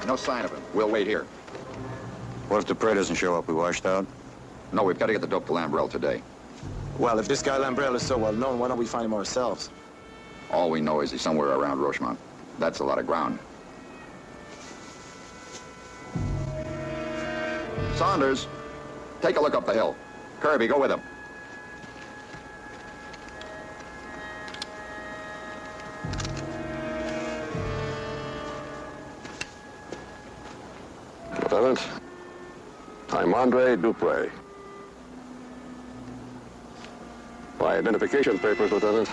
No sign of him. We'll wait here. What if Dupre doesn't show up? We washed out? No, we've got to get the dope to Lambrell today. Well, if this guy Lambrell is so well known, why don't we find him ourselves? All we know is he's somewhere around Rochemont. That's a lot of ground. Saunders, take a look up the hill. Kirby, go with him. Lieutenant, I'm Andre Dupre. My identification papers, Lieutenant.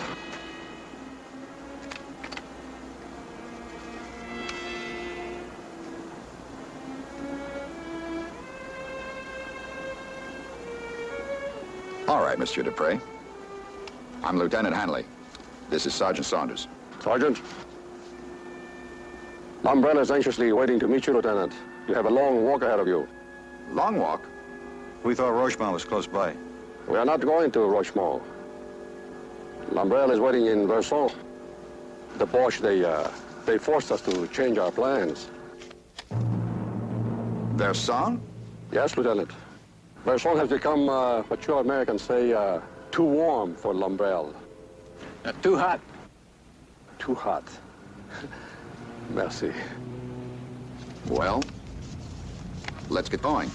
All right, Mr. Dupre. I'm Lieutenant Hanley. This is Sergeant Saunders. Sergeant, Lambrell is anxiously waiting to meet you, Lieutenant. You have a long walk ahead of you. Long walk? We thought Rochemont was close by. We are not going to Rochemont. Lambrell is waiting in Verson. The Boche, they forced us to change our plans. Verson? Yes, Lieutenant. Verson has become, what you Americans say, too warm for Lambrell. Too hot. Too hot. Merci. Well, let's get going.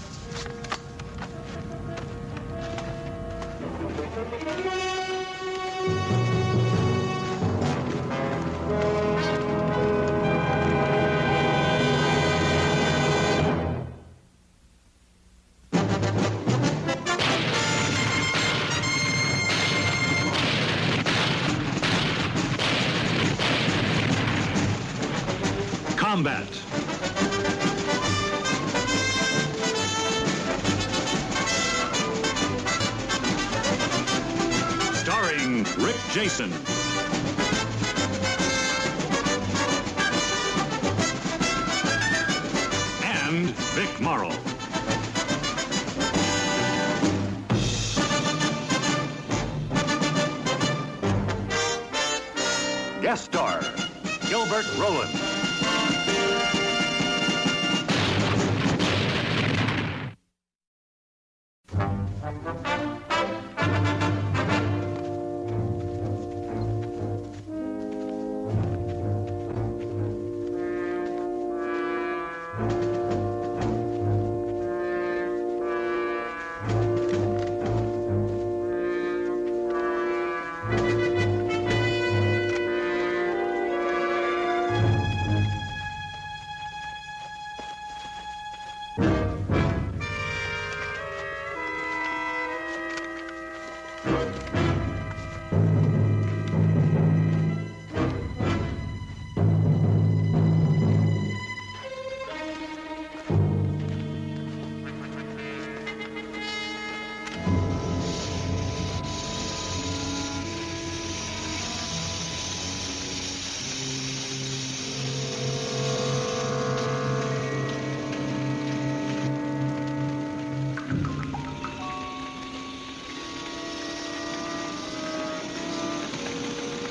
Combat. Starring Rick Jason. Vic Morrow. Guest star, Gilbert Rowland.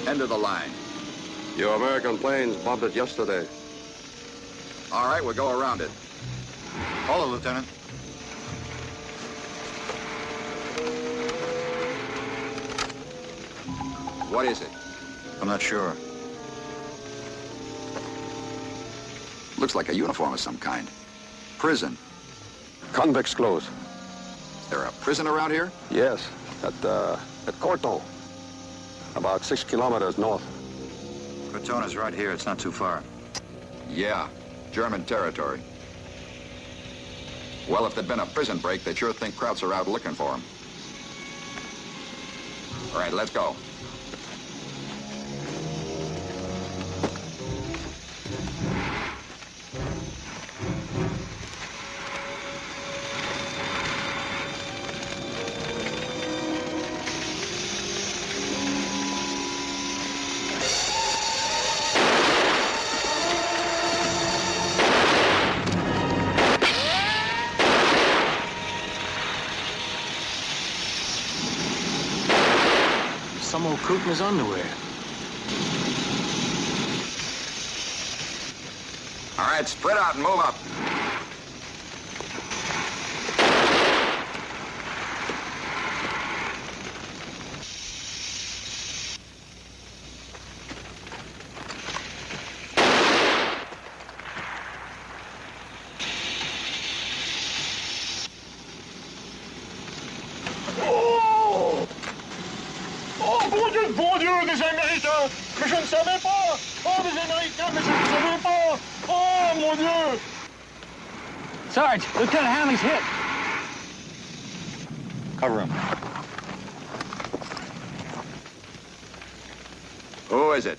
End of the line. Your American planes bombed it yesterday. All right, we'll go around it. Hold it, Lieutenant. What is it? I'm not sure. Looks like a uniform of some kind. Prison. Convicts' clothes. Is there a prison around here? Yes, at Corton. About 6 kilometers north. Cortona's right here. It's not too far. Yeah, German territory. Well, if there'd been a prison break, they'd sure think Krauts are out looking for him. All right, let's go. Some old coot in his underwear. All right, spread out and move up. Bon Dieu, des Américains! Mais je ne savais pas! Oh, des Américains, mais je ne savais pas! Oh, mon Dieu! Sarge, Lieutenant Hanley's hit. Cover him. Who is it?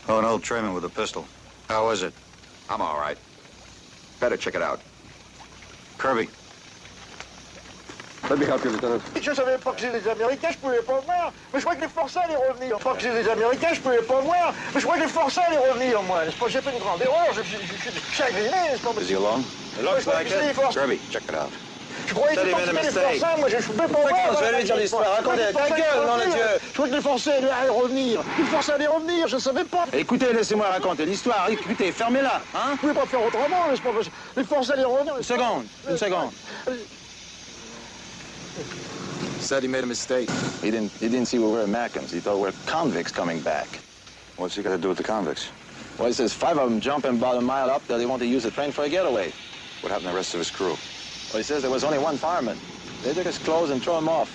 Oh, an old trayman with a pistol. How is it? I'm all right. Better check it out. Kirby. Let me help you, Lieutenant. Je savais pas que c'est des Américains, je pouvais pas voir. Mais je croyais que les Forçats allaient revenir. Pas que c'est des Américains, je pouvais pas voir. Mais je croyais que les Forçats allaient revenir, moi. N'est-ce pas? J'ai fait une grande erreur. Je suis chagriné, n'est-ce pas? Is he alone? It looks like it. Kirby, check it out. Je croyais que c'était les Forçats, moi. Je pouvais pas voir. Je vais lui dire l'histoire. Racontez, ta gueule, nom de Dieu. Je croyais que les Forçats allaient revenir. Les Forçats allaient revenir, je savais pas. Écoutez, laissez-moi raconter l'histoire. Écoutez, fermez-la, hein? Vous pouvez pas faire autrement, n'est-ce pas? Les Forçats allaient revenir. Une seconde. Said he made a mistake. He didn't see we were Americans. He thought we were convicts coming back. What's he got to do with the convicts? Well, he says 5 of them jumping about a mile up there. They want to use the train for a getaway. What happened to the rest of his crew? Well, he says there was only one fireman. They took his clothes and threw him off.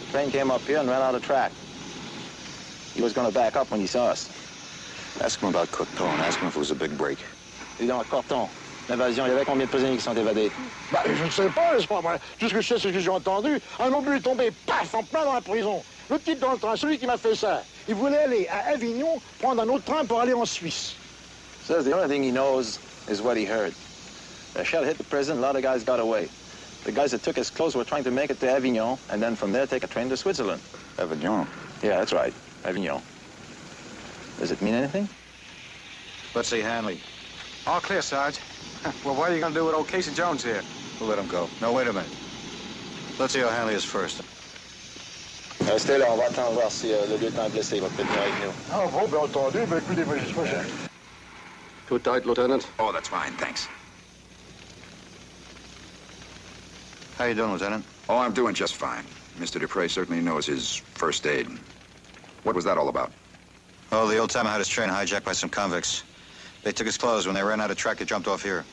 The train came up here and ran out of track. He was going to back up when he saw us. Ask him about Coton. Ask him if it was a big break. Dis donc, Corton, l'invasion, il y avait combien de prisonniers qui sont évadés? Bah, je ne sais pas, n'est-ce pas? Moi, tout ce que je sais, c'est ce que j'ai entendu. Un obus est tombé, paf, en plein dans la prison. Le type dans le train, celui qui m'a fait ça, il voulait aller à Avignon, prendre un autre train pour aller en Suisse. Says the only thing he knows is what he heard. A shell hit the prison, a lot of guys got away. The guys that took his clothes were trying to make it to Avignon, and then from there take a train to Switzerland. Avignon. Yeah, that's right, Avignon. Does it mean anything? Let's see Hanley. All clear, Sarge. Well, what are you going to do with old Casey Jones here? We'll let him go. No, wait a minute. Let's see how Hanley is first. Restez là, on va attendre voir si le lieutenant blessé va peut-être venir avec nous. Ah bon, bien entendu, mais écoutez, moi, je sais. Too tight, Lieutenant? Oh, that's fine, thanks. How you doing, Lieutenant? Oh, I'm doing just fine. Mr. Dupre certainly knows his first aid. What was that all about? Oh, the old-timer had his train hijacked by some convicts. They took his clothes. When they ran out of track, he jumped off here.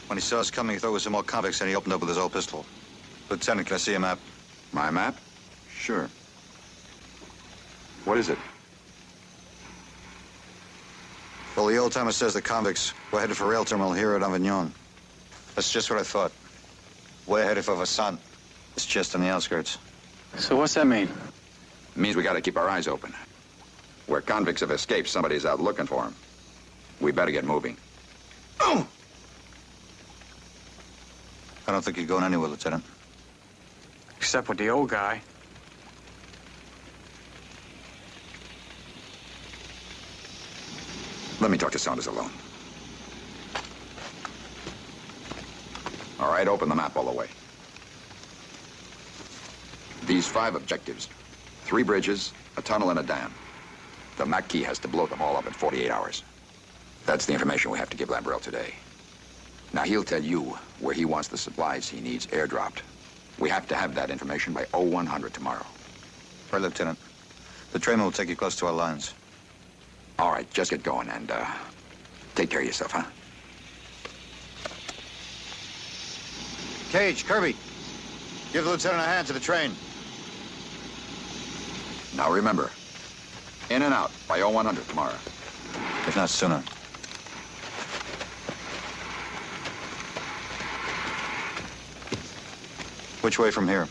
When he saw us coming, he thought it was some more convicts, and he opened up with his old pistol. Lieutenant, can I see a map? My map? Sure. What is it? Well, the old-timer says the convicts were headed for rail terminal here at Avignon. That's just what I thought. We're headed for Vassan. It's just on the outskirts. So what's that mean? It means we gotta keep our eyes open. Where convicts have escaped, somebody's out looking for them. We better get moving. I don't think you're going anywhere, Lieutenant. Except with the old guy. Let me talk to Saunders alone. All right, open the map all the way. These 5 objectives. 3 bridges, a tunnel, and a dam. The Maquis has to blow them all up in 48 hours. That's the information we have to give Lambrell today. Now, he'll tell you where he wants the supplies he needs airdropped. We have to have that information by 0100 tomorrow. Right, Lieutenant. The train will take you close to our lines. All right, just get going and take care of yourself, huh? Cage, Kirby, give the lieutenant a hand to the train. Now remember, in and out by 0100 tomorrow. If not sooner. Which way from here?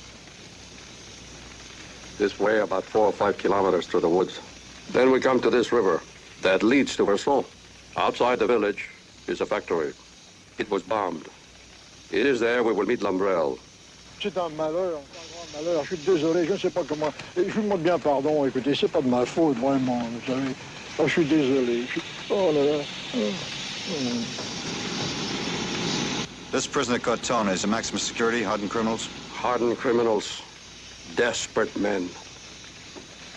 This way about 4 or 5 kilometers through the woods. Then we come to this river that leads to Versailles. Outside the village is a factory. It was bombed. It is there we will meet Lambrell. C'est un malheur, un grand malheur. Je suis désolé, je ne sais pas comment. Je vous demande bien pardon, écoutez, c'est pas de ma faute, vraiment, vous savez. Oh, je suis désolé. Oh là là. This prisoner at Coton is a maximum security, hardened criminals? Hardened criminals. Desperate men.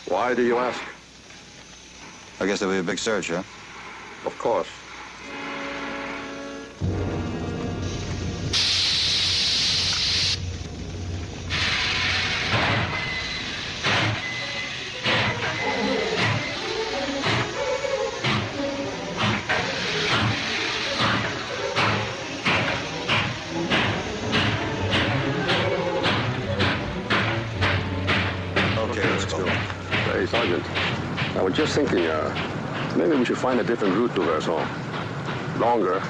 Why do you ask? I guess there'll be a big search, huh? Of course. Okay, let's go. Hey, Sergeant. I was just thinking, maybe we should find a different route to Versailles. Longer,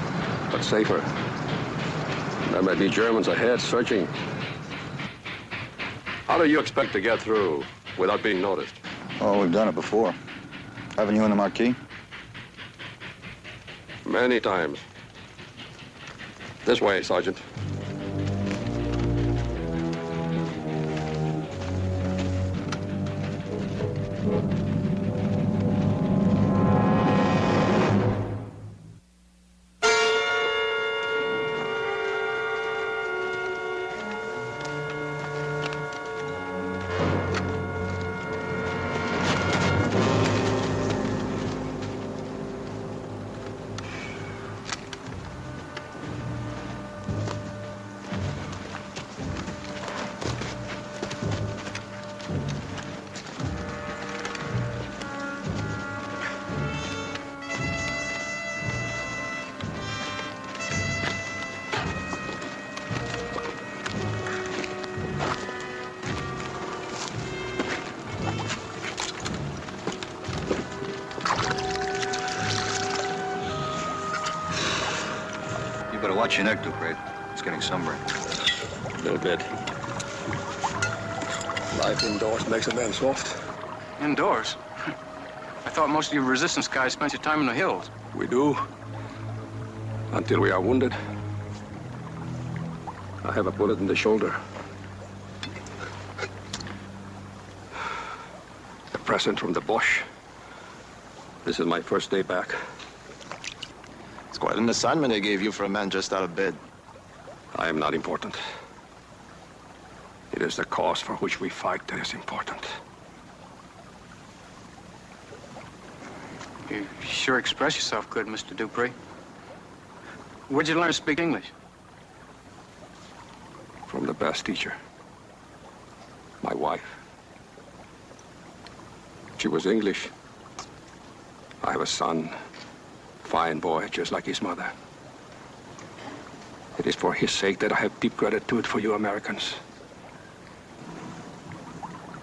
but safer. There may be Germans ahead searching. How do you expect to get through without being noticed? Oh, we've done it before. Haven't you in the Marquis? Many times. This way, Sergeant. You better watch your neck, Dupre. It's getting sunburned. A little bit. Life indoors makes a man soft. Indoors? I thought most of you resistance guys spent your time in the hills. We do. Until we are wounded. I have a bullet in the shoulder. A present from the Boche. This is my first day back. It's Quite an assignment they gave you for a man just out of bed. I am not important. It is the cause for which we fight that is important. You sure express yourself good, Mr. Dupree. Where'd you learn to speak English? From the best teacher. My wife. She was English. I have a son. Fine boy, just like his mother. It is for his sake that I have deep gratitude for you Americans.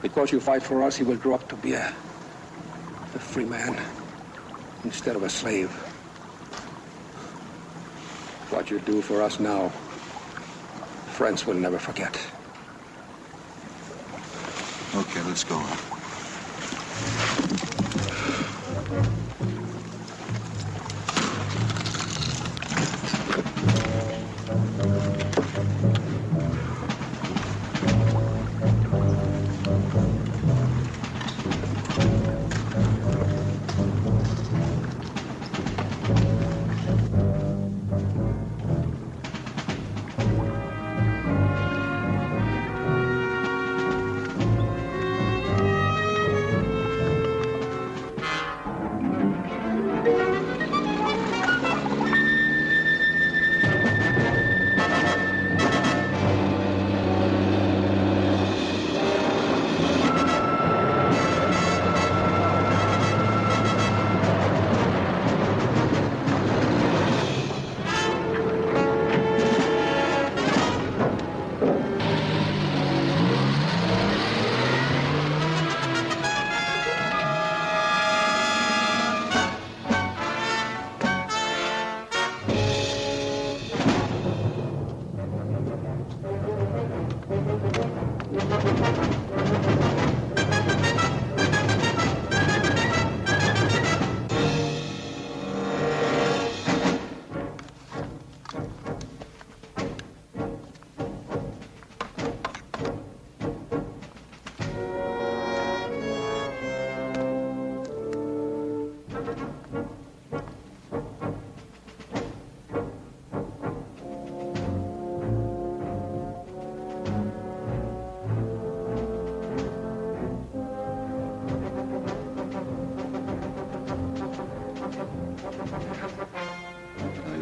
Because you fight for us, he will grow up to be a free man instead of a slave. What you do for us now, friends will never forget. Okay, let's go.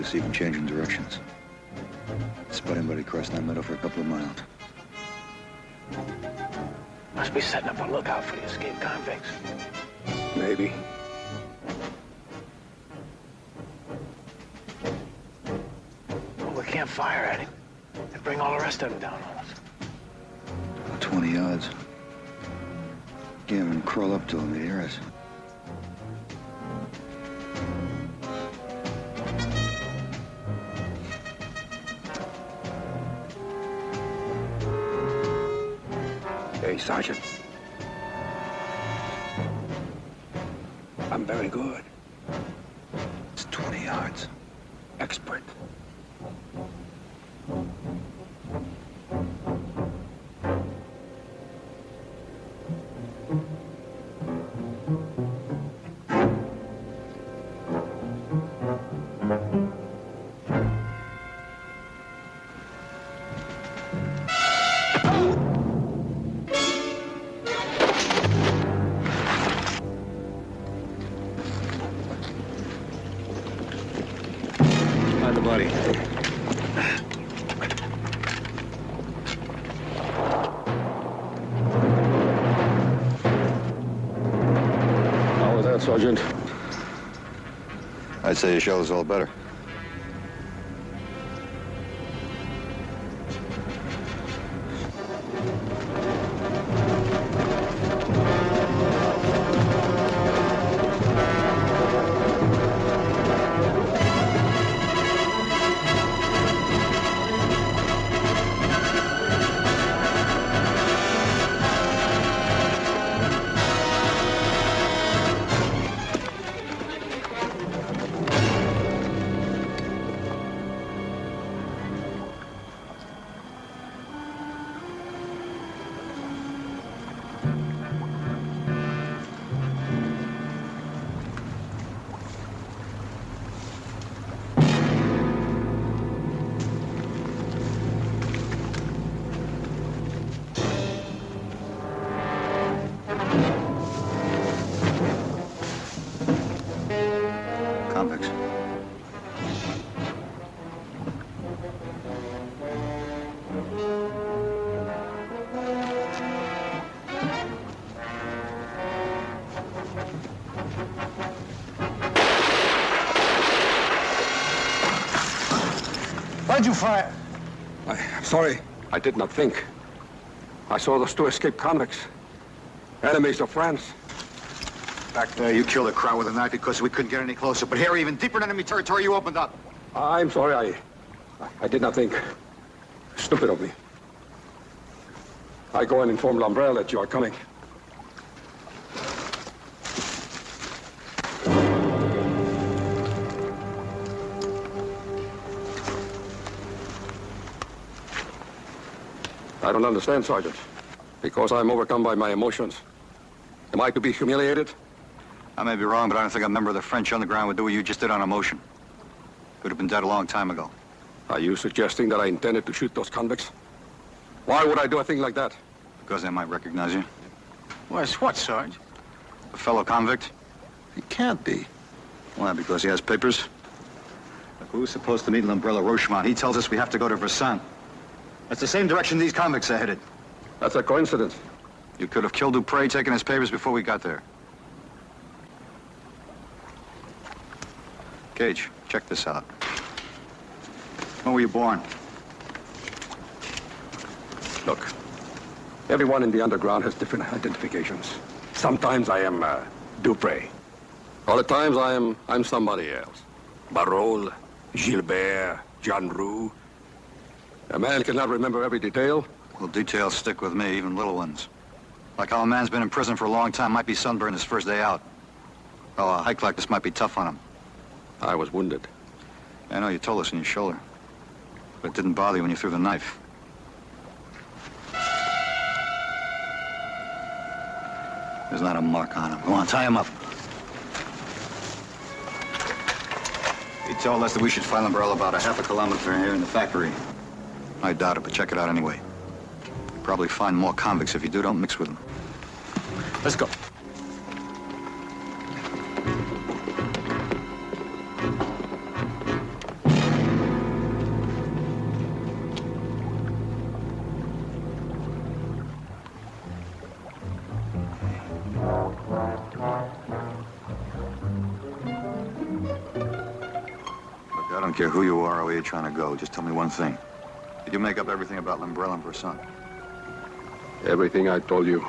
See them changing directions. Spot anybody crossing that meadow for a couple of miles. Must be setting up a lookout for the escaped convicts. Maybe. Well, we can't fire at him. And bring all the rest of them down on us. 20 yards. Can't even crawl up to him to hear us. Hey, Sergeant. I'm very good. It's 20 yards. Expert. The body. How was that, Sergeant? I'd say your shell is all better. convicts. Why'd you fire? I'm sorry. I did not think. I saw those two escaped convicts. Enemies of France. Back there, you killed a crowd with a knife because we couldn't get any closer. But here, even deeper in enemy territory, you opened up. I'm sorry. I did not think. Stupid of me. I go and inform Lambrel that you are coming. I don't understand, Sergeant. Because I'm overcome by my emotions. Am I to be humiliated? I may be wrong, but I don't think a member of the French underground would do what you just did on emotion. Could have been dead a long time ago. Are you suggesting that I intended to shoot those convicts? Why would I do a thing like that? Because they might recognize you. Wes, what, Sarge? A fellow convict? He can't be. Why, because he has papers? Look, we were supposed to meet Lambrella Rochemont. He tells us we have to go to Versailles. That's the same direction these convicts are headed. That's a coincidence. You could have killed Dupre, taken his papers before we got there. Gage, check this out. When were you born? Look, everyone in the underground has different identifications. Sometimes I am Dupre. Other times I'm somebody else. Barol, Gilbert, Jean Roux. A man cannot remember every detail. Well, details stick with me, even little ones. Like how a man's been in prison for a long time, might be sunburned his first day out. Oh, a hike like this might be tough on him. I was wounded. I know, you told us in your shoulder. But it didn't bother you when you threw the knife. There's not a mark on him. Go on, tie him up. He told us that we should find Lambrella about a half a kilometer from here in the factory. I doubt it, but check it out anyway. You'll probably find more convicts. If you do, don't mix with them. Let's go. Look, I don't care who you are or where you're trying to go. Just tell me one thing. Did you make up everything about Lambrella and Versailles? Everything I told you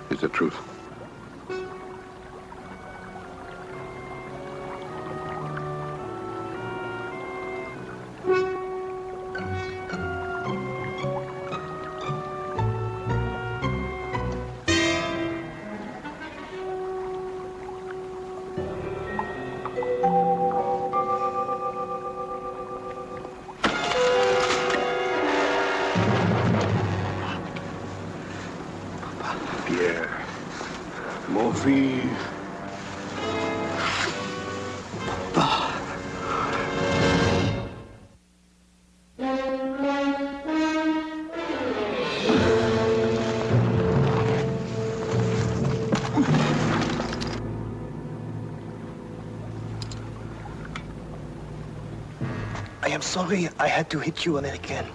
is the truth. Pierre, mon fils. I am sorry I had to hit you, American.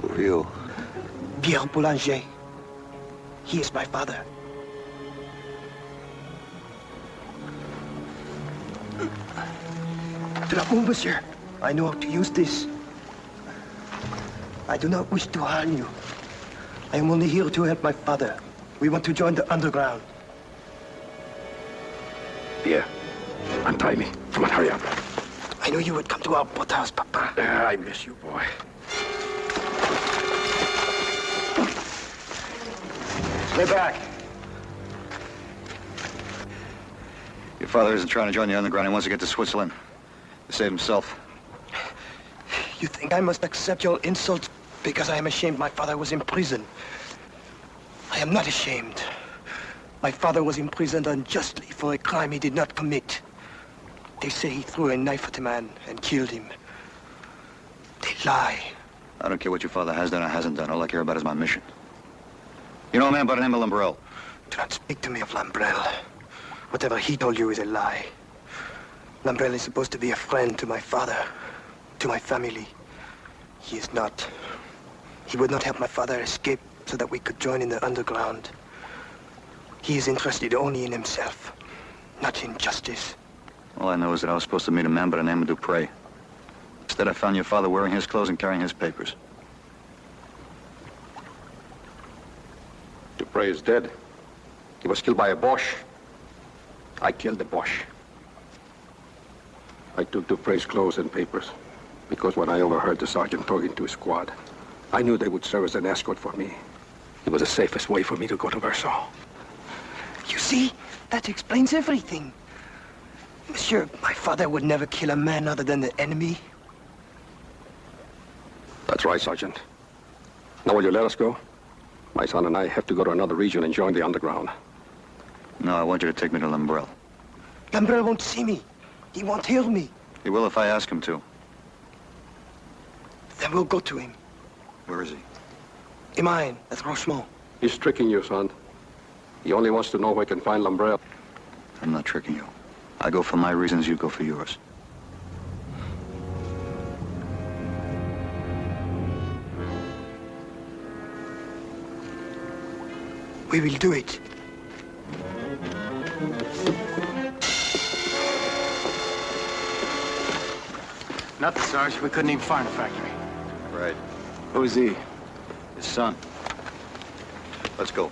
Who are you? Pierre Boulanger. He is my father. De l'amour, monsieur. I know how to use this. I do not wish to harm you. I am only here to help my father. We want to join the underground. Pierre, untie me. Come on, hurry up. I knew you would come to our boathouse, Papa. I miss you, boy. Stay back. Your father isn't trying to join the underground. He wants to get to Switzerland to save himself. You think I must accept your insults because I am ashamed my father was in prison? I am not ashamed. My father was imprisoned unjustly for a crime he did not commit. They say he threw a knife at a man and killed him. They lie. I don't care what your father has done or hasn't done. All I care about is my mission. You know a man by the name of Lambrel? Do not speak to me of Lambrel. Whatever he told you is a lie. Lambrel is supposed to be a friend to my father, to my family. He is not. He would not help my father escape so that we could join in the underground. He is interested only in himself, not in justice. All I know is that I was supposed to meet a man by the name of Dupre. Instead, I found your father wearing his clothes and carrying his papers. Dupre is dead. He was killed by a Boche. I killed the Boche. I took Dupre's clothes and papers because when I overheard the sergeant talking to his squad, I knew they would serve as an escort for me. It was the safest way for me to go to Versailles. You see, that explains everything. Monsieur, my father would never kill a man other than the enemy. That's right, Sergeant. Now will you let us go? My son and I have to go to another region and join the underground. No, I want you to take me to Lambrel. Lambrel won't see me. He won't hear me. He will if I ask him to. Then we'll go to him. Where is he? In mine, at Rochemont. He's tricking you, son. He only wants to know where he can find Lambrel. I'm not tricking you. I go for my reasons, you go for yours. We will do it. Nothing, Sarge. We couldn't even find the factory. Right. Who is he? His son. Let's go.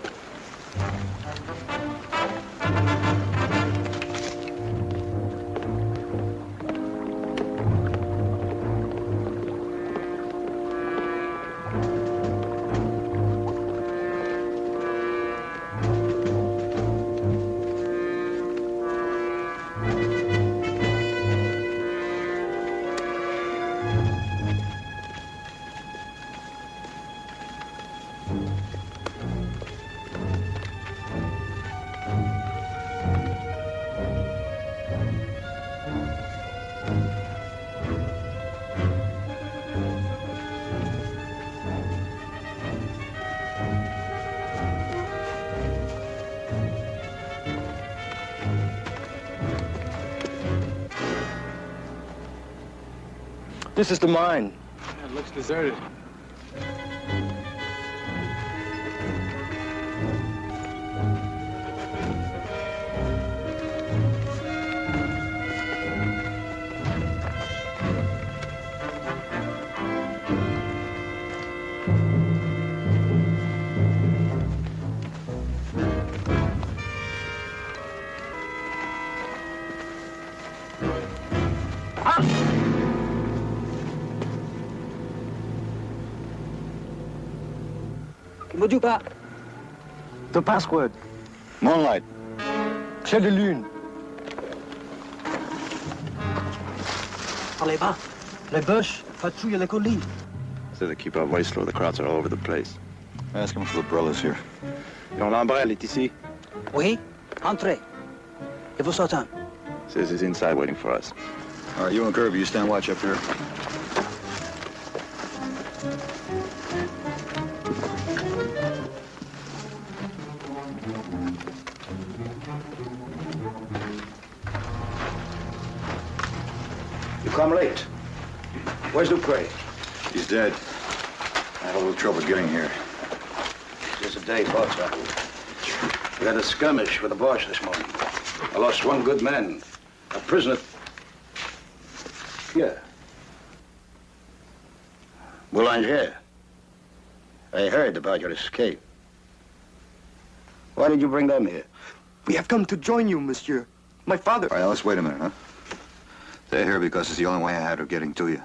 This is the mine. It looks deserted. Modu pas. The password. Moonlight. Ciel de lune. Parlez bas. Les Boches patrouillent les collines. So they keep our voice low. The crowds are all over the place. Ask him if Lambrel is here. Your Lambrel est ici. Oui, entrez. Et vous sortez. Says he's inside waiting for us. All right, you and Kirby, you stand watch up here. You come late. Where's Dupre? He's dead. I had a little trouble getting here. Just a day, boss. We had a skirmish with the Boche this morning. I lost one good man. A prisoner. Here. Boulanger. I heard about your escape. Why did you bring them here? We have come to join you, monsieur. My father. All right, now let's wait a minute, huh? They're here because it's the only way I had of getting to you.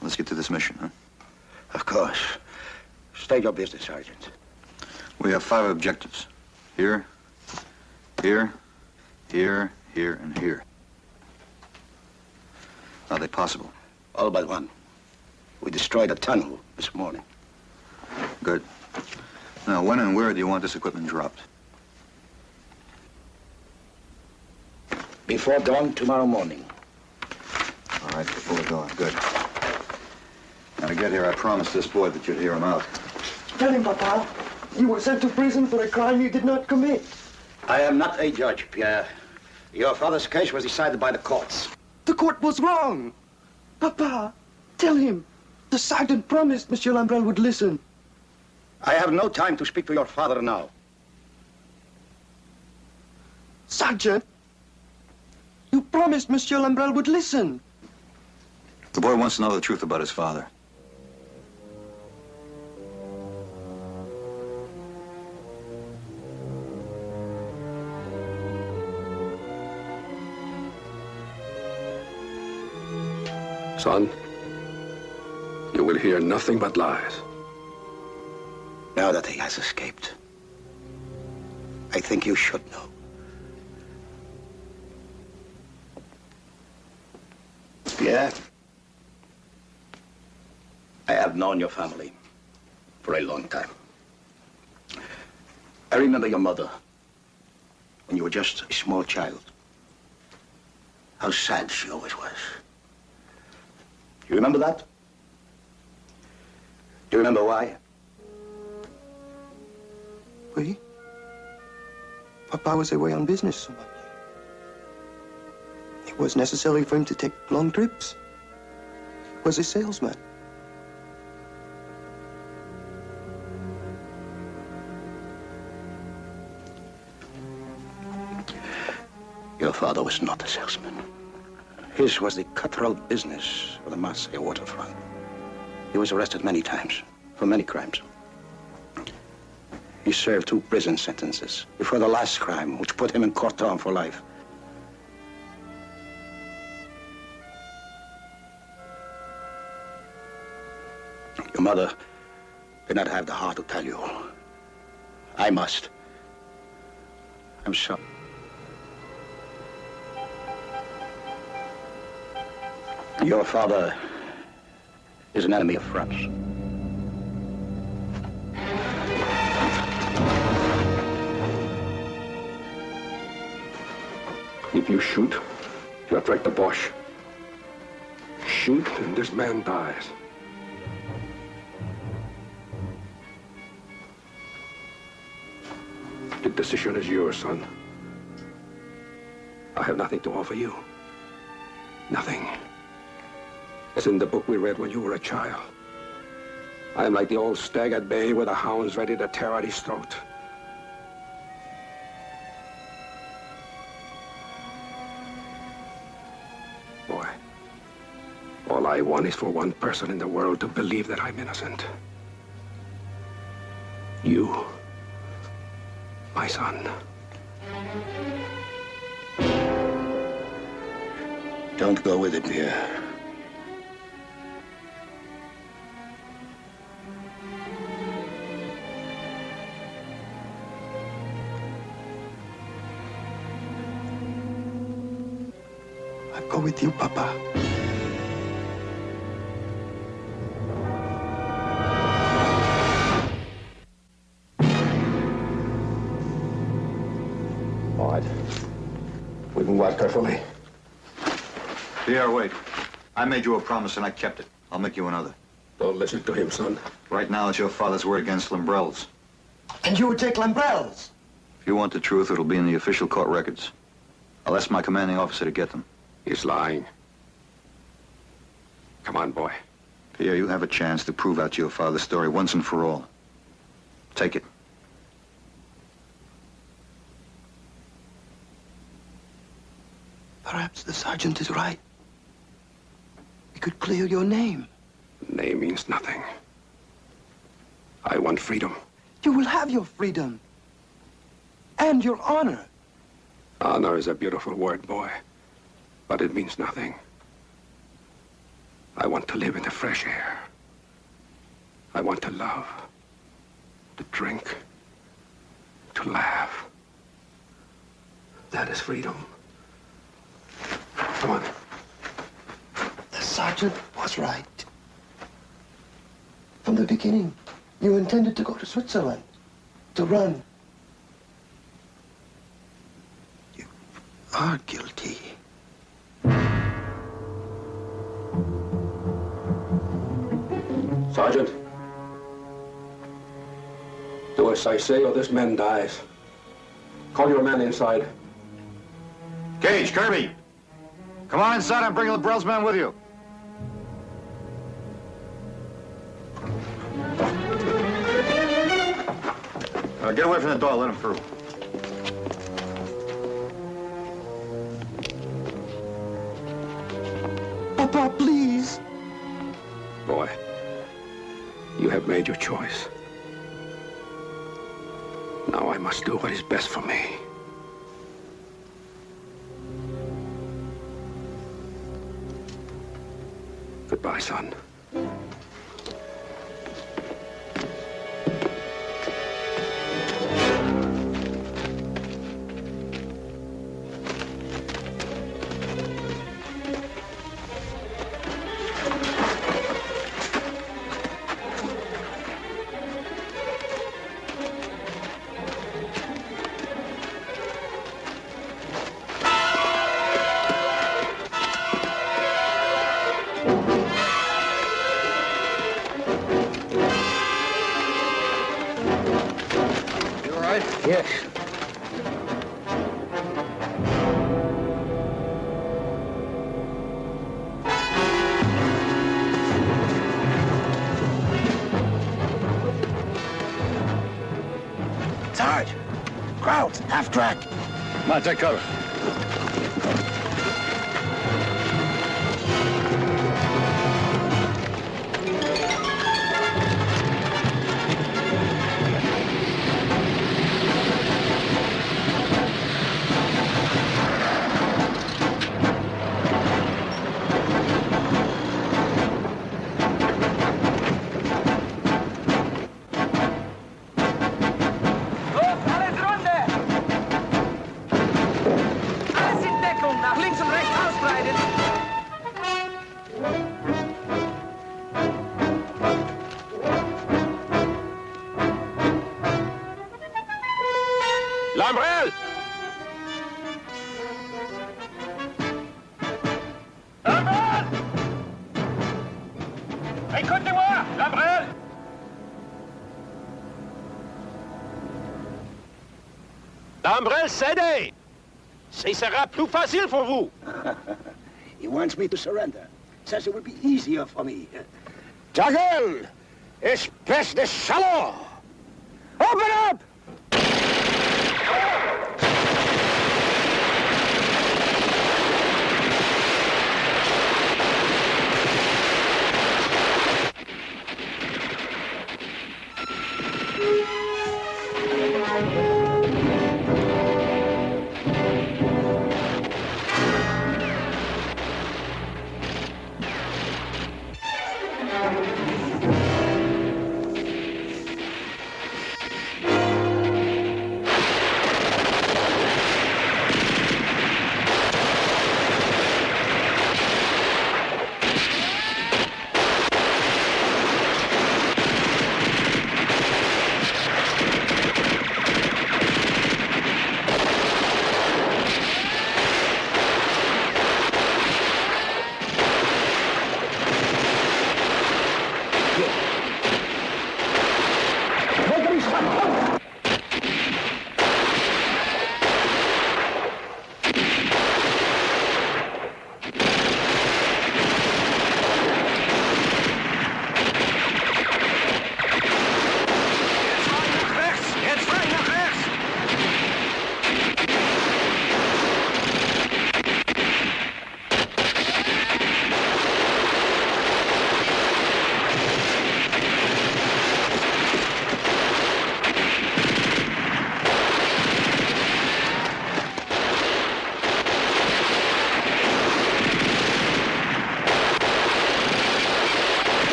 Let's get to this mission, huh? Of course. State your business, Sergeant. We have 5 objectives. Here, here, here, here, and here. Are they possible? All but one. We destroyed a tunnel this morning. Good. Now, when and where do you want this equipment dropped? Before dawn tomorrow morning. All right, before dawn. Good. Now, to get here, I promised this boy that you'd hear him out. Tell him, Papa. You were sent to prison for a crime you did not commit. I am not a judge, Pierre. Your father's case was decided by the courts. The court was wrong. Papa, tell him. The sergeant promised Monsieur Lambrel would listen. I have no time to speak to your father now. Sergeant, you promised Monsieur Lambrel would listen. The boy wants to know the truth about his father. Son, you will hear nothing but lies. Now that he has escaped, I think you should know. Pierre, I have known your family for a long time. I remember your mother when you were just a small child. How sad she always was. You remember that? Do you remember why? Oui. Papa was away on business so much. It was necessary for him to take long trips. He was a salesman. Your father was not a salesman. His was the cutthroat business of the Marseille waterfront. He was arrested many times for many crimes. He served 2 prison sentences before the last crime, which put him in Corton for life. Your mother did not have the heart to tell you. I must. I'm sorry. Your father is an enemy of France. If you shoot, you attract the Boche. Shoot, and this man dies. The decision is yours, son. I have nothing to offer you. Nothing. As in the book we read when you were a child. I am like the old stag at bay with the hounds ready to tear at his throat. Boy, all I want is for one person in the world to believe that I'm innocent. You, my son. Don't go with it, Pierre. I'll go with you, Papa. All right. We can watch carefully. Pierre, wait. I made you a promise and I kept it. I'll make you another. Don't listen to him, son. Right now, it's your father's word against Lambrel's. And you would take Lambrel's? If you want the truth, it'll be in the official court records. I'll ask my commanding officer to get them. He's lying. Come on, boy. Pierre, you have a chance to prove out your father's story once and for all. Take it. Perhaps the sergeant is right. We could clear your name. Name means nothing. I want freedom. You will have your freedom. And your honor. Honor is a beautiful word, boy. But it means nothing. I want to live in the fresh air. I want to love, to drink, to laugh. That is freedom. Come on. The sergeant was right. From the beginning, you intended to go to Switzerland, to run. You are guilty. Sergeant. Do as I say or this man dies. Call your men inside. Gage, Kirby. Come on inside and bring LeBrel's men with you. Get away from the door. Let him through. Papa, please. Boy, you have made your choice. Now I must do what is best for me. Goodbye, son. Yes. Sarge! Crowds, half track. Come on, take cover. Lambrel! Lambrel! Écoutez-moi, Lambrel! Lambrel, cédez! Ce sera plus facile pour vous. He wants me to surrender. Says it would be easier for me. Ta gueule! Espèce de salaud! Open up!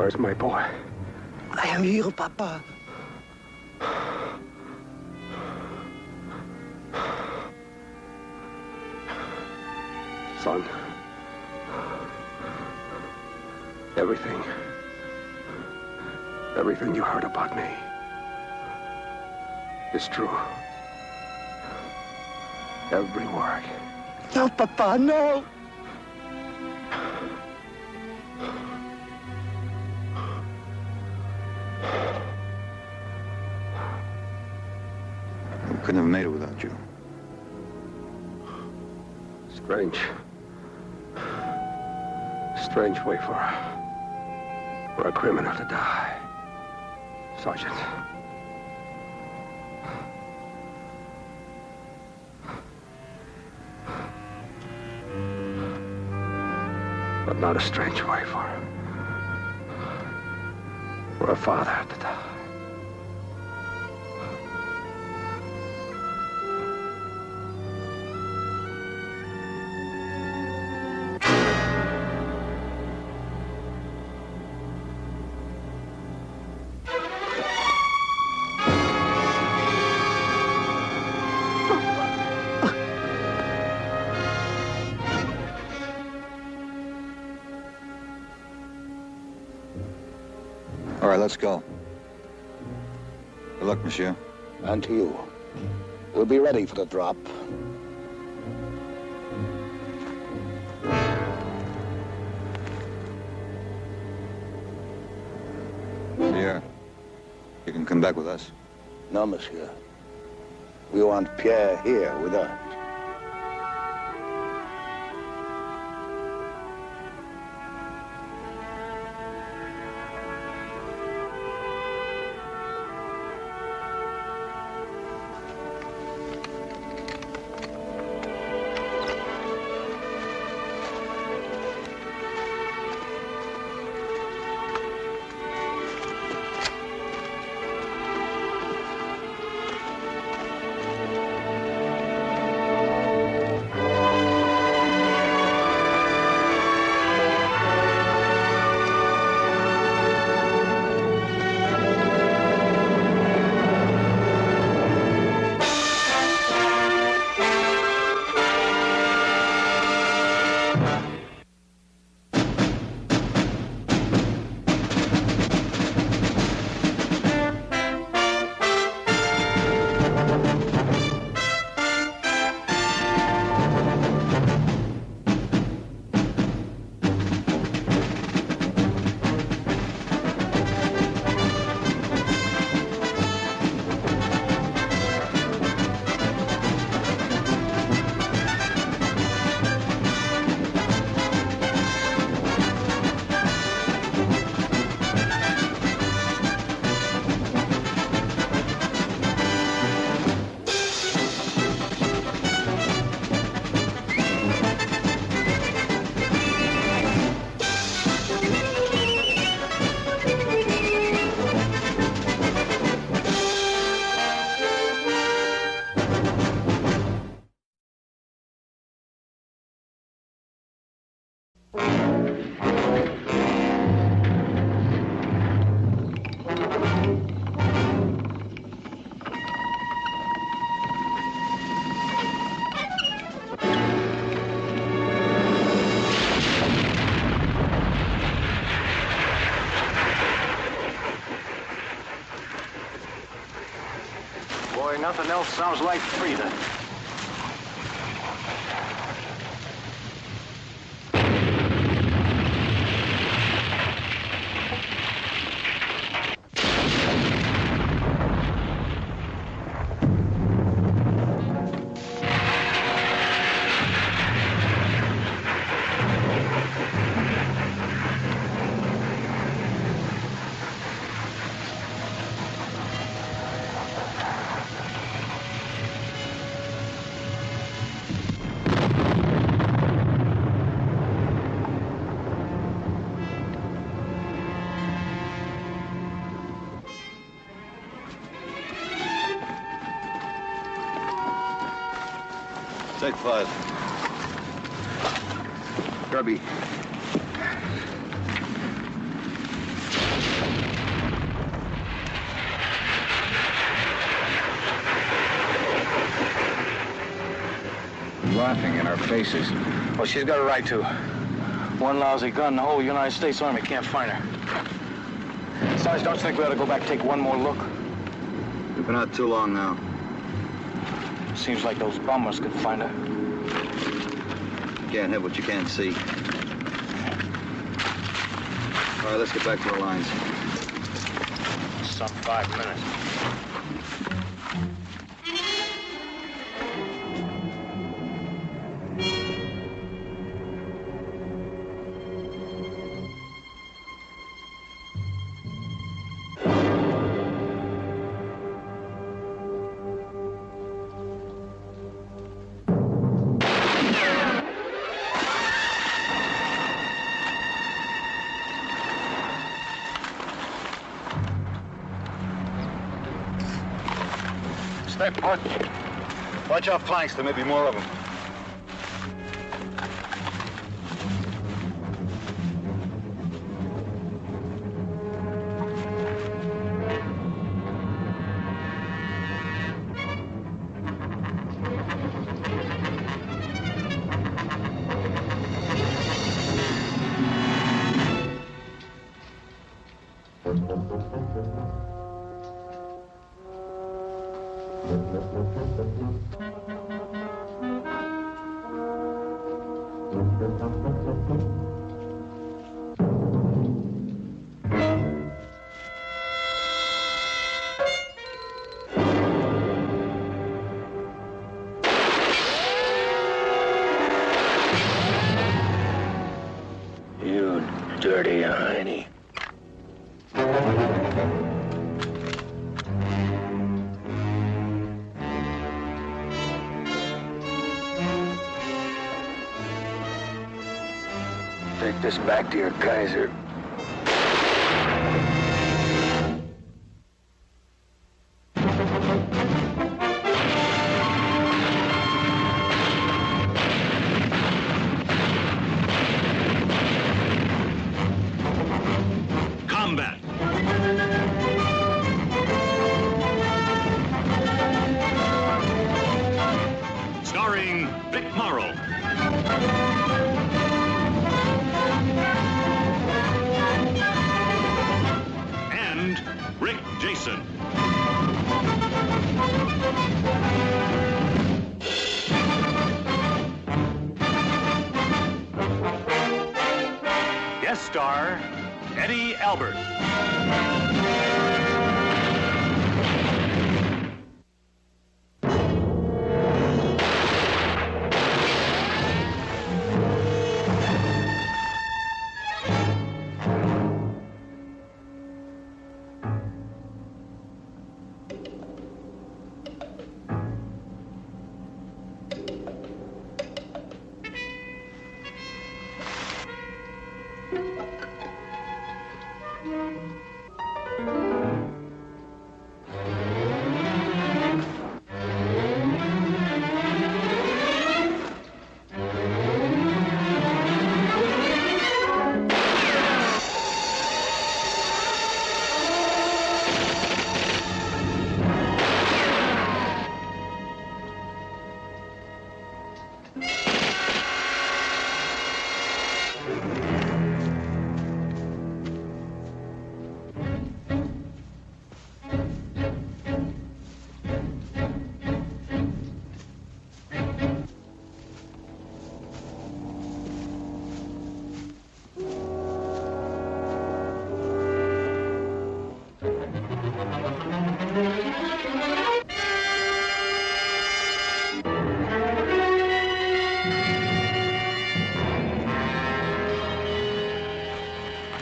Where's my boy? I am here, Papa. Son. Everything you heard about me is true. Every word. No, Papa, no. We couldn't have made it without you. Strange. Strange way for a criminal to die. Sergeant. But not a strange way for a father to die. All right, let's go. Good luck, monsieur. And to you. We'll be ready for the drop. Pierre, you can come back with us. No, monsieur. We want Pierre here with us. Boy, nothing else sounds like freedom. Take 5. Kirby. laughing in our faces. Well, she's got a right to. One lousy gun, the whole United States Army can't find her. Sarge, don't you think we ought to go back and take one more look? We've been out too long now. Seems like those bombers could find her. You can't hit what you can't see. All right, let's get back to our lines. Some 5 minutes. Stay put. Watch our flanks, there may be more of them. You dirty hiney. Take this back to your Kaiser. Combat. Starring Vic Morrow. And Rick Jason. Guest star Eddie Albert.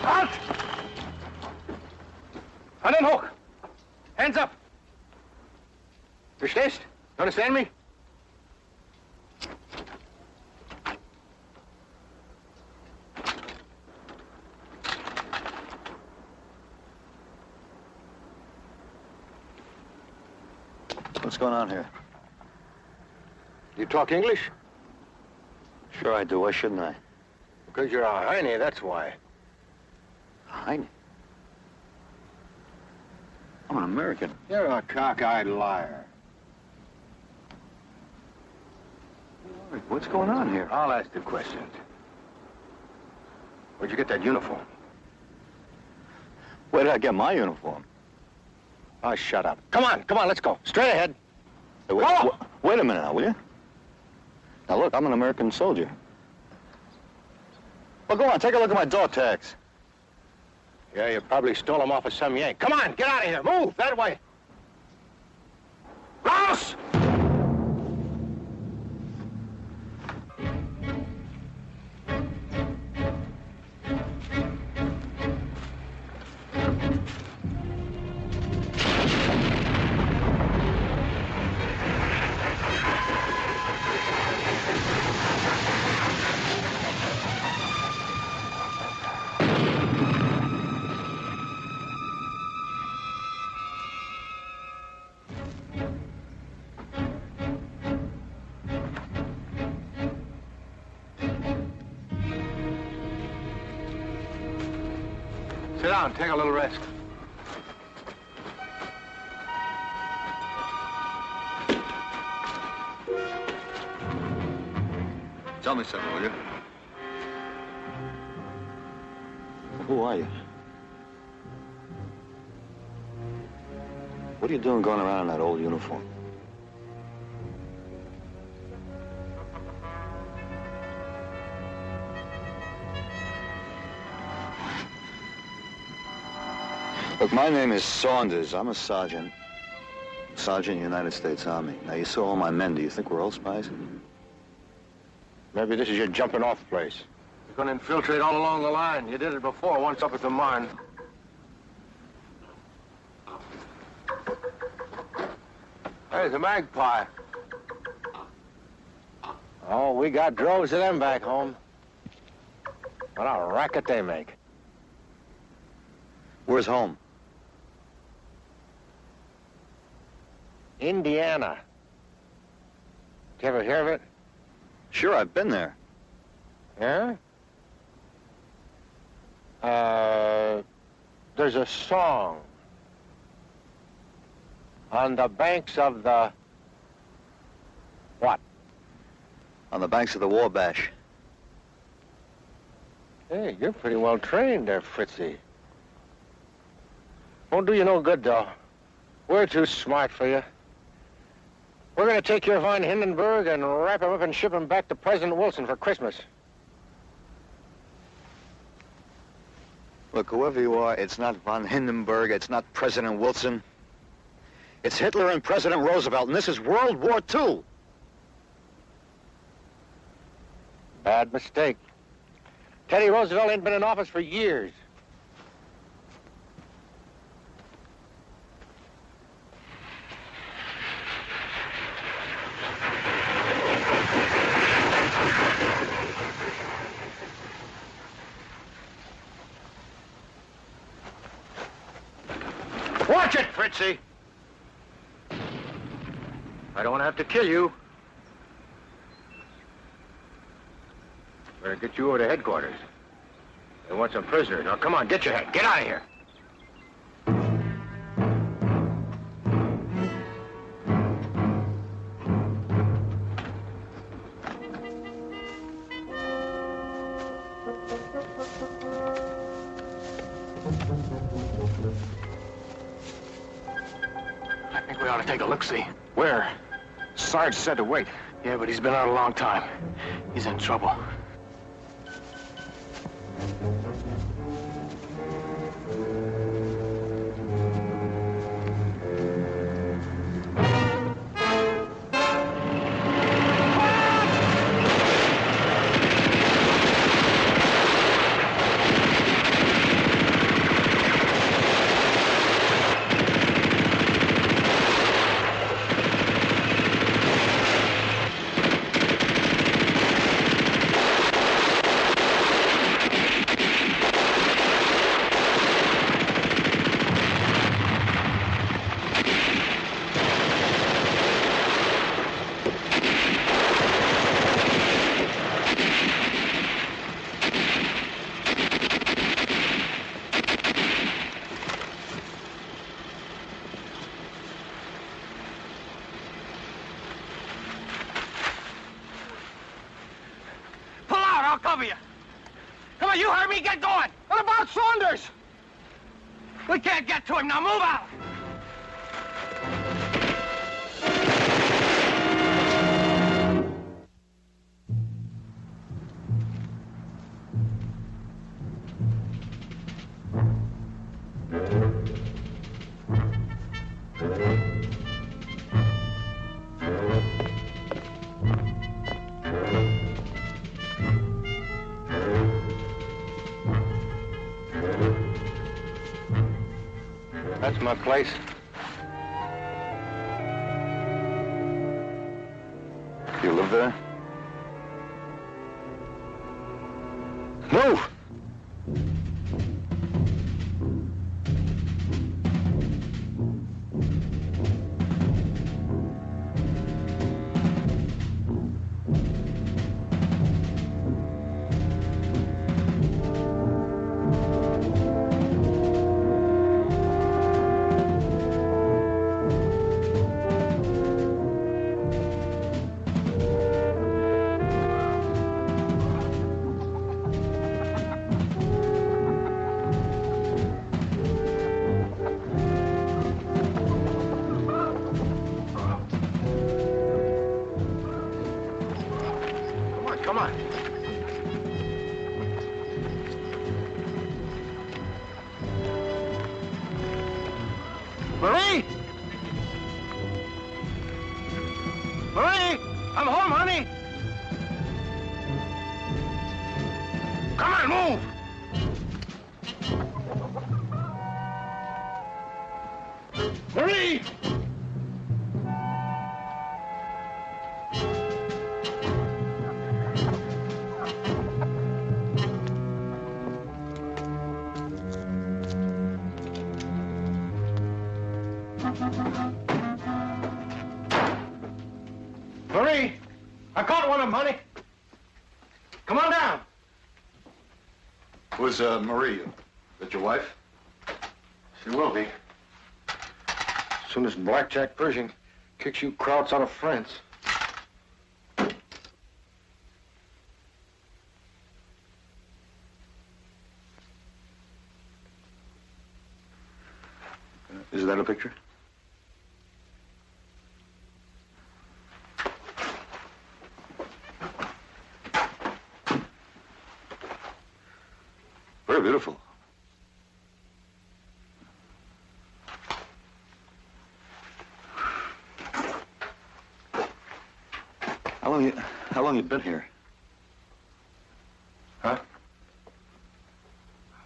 Halt! Hand den hoch. Hands up. Verstehst? You understand me? What's going on here? You talk English? Sure I do. Why shouldn't I? Because you're a hiney, that's why. Heine. I'm an American. You're a cockeyed liar. What's going on here? I'll ask the questions. Where'd you get that uniform? Where did I get my uniform? Oh, shut up. Come on, let's go. Straight ahead. Hey, wait a minute now, will you? Now, look, I'm an American soldier. Well, go on, take a look at my dog tags. Yeah, you probably stole them off of some yank. Come on, get out of here. Move, that way. Rouse! Sit down, take a little rest. Tell me something, will you? Who are you? What are you doing going around in that old uniform? Look, my name is Saunders. I'm a sergeant. Sergeant, United States Army. Now, you saw all my men. Do you think we're all spies? Maybe this is your jumping off place. You're going to infiltrate all along the line. You did it before, once up at the Marne. There's a magpie. Oh, we got droves of them back home. What a racket they make. Where's home? Indiana. Did you ever hear of it? Sure, I've been there. Yeah? There's a song. On the banks of the... What? On the banks of the Wabash. Hey, you're pretty well trained there, Fritzy. Won't do you no good, though. We're too smart for you. We're going to take your Von Hindenburg and wrap him up and ship him back to President Wilson for Christmas. Look, whoever you are, it's not von Hindenburg, it's not President Wilson. It's Hitler and President Roosevelt, and this is World War II. Bad mistake. Teddy Roosevelt ain't been in office for years. Watch it, Fritzy! I don't want to have to kill you. Better get you over to headquarters. They want some prisoners. Now, come on, get your head. Get out of here. I think we ought to take a look-see. Where? Sarge said to wait. Yeah, but he's been out a long time. He's in trouble. I'll cover you. Come on, you heard me. Get going. What about Saunders? We can't get to him. Now move out. That's my place. You live there? Move! Come on. Marie! Marie! I'm home, honey! Come on, move! Marie! Marie! I caught one of them, honey. Come on down. Who's Marie? That your wife? She will be. As soon as Blackjack Pershing kicks you Krauts out of France. Is that a picture? Very beautiful. How long you been here? Huh?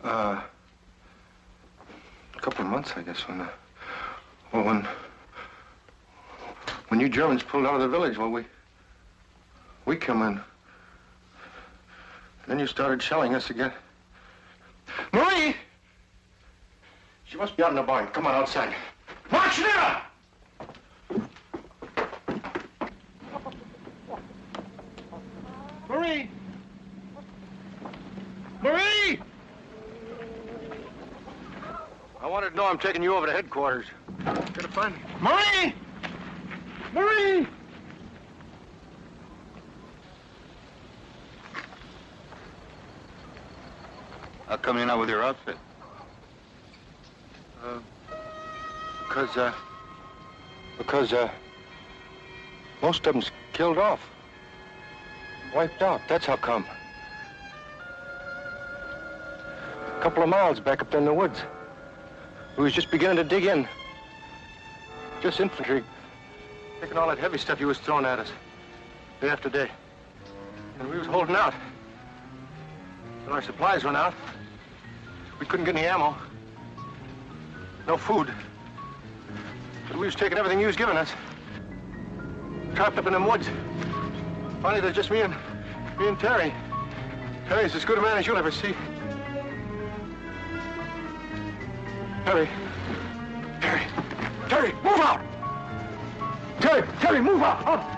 A couple of months, I guess, when you Germans pulled out of the village, well, we come in. Then you started shelling us again. Marie! She must be out in the barn. Come on outside. Watch there! Marie! Marie! I wanted to know I'm taking you over to headquarters. Gotta find me. Marie! Marie! How come you're not with your outfit? Because most of them's killed off. Wiped out, that's how come. A couple of miles back up there in the woods. We was just beginning to dig in. Just infantry. Taking all that heavy stuff you was throwing at us. Day after day. And we was holding out. When our supplies run out, we couldn't get any ammo. No food. But we was taking everything you was giving us. Trapped up in them woods. Finally, there's just me and Terry. Terry's as good a man as you'll ever see. Terry, move out! Terry, move out! Up.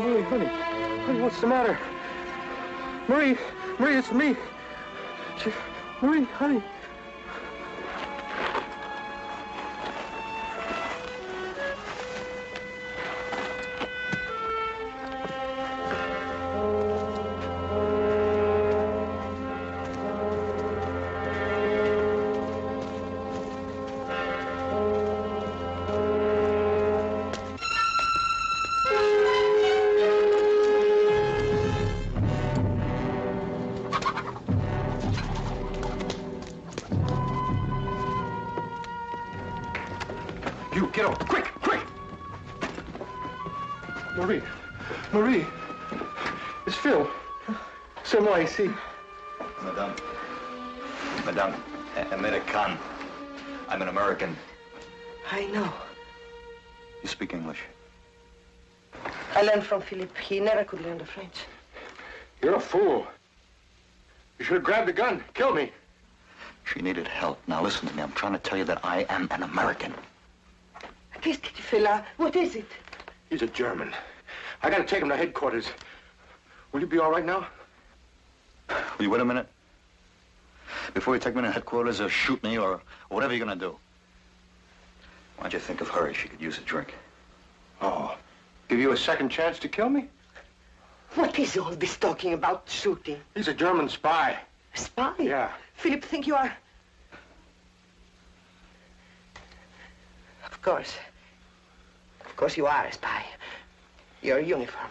Marie, honey. Honey, what's the matter? Marie, it's me. Marie, honey. You, get over. Quick, quick! Marie. It's Phil. C'est moi ici. Madame, American. I'm an American. I know. You speak English? I learned from Philip. He never could learn the French. You're a fool. You should have grabbed the gun. Killed me. She needed help. Now listen to me. I'm trying to tell you that I am an American. Qu'est-ce que tu fais là? What is it? He's a German. I gotta take him to headquarters. Will you be all right now? Will you wait a minute? Before you take me to headquarters or shoot me or whatever you're gonna do. Why'd you think of her? She could use a drink. Oh, give you a second chance to kill me? What is all this talking about shooting? He's a German spy. A spy? Yeah. Philip, think you are... Of course. Of course you are a spy. Your uniform.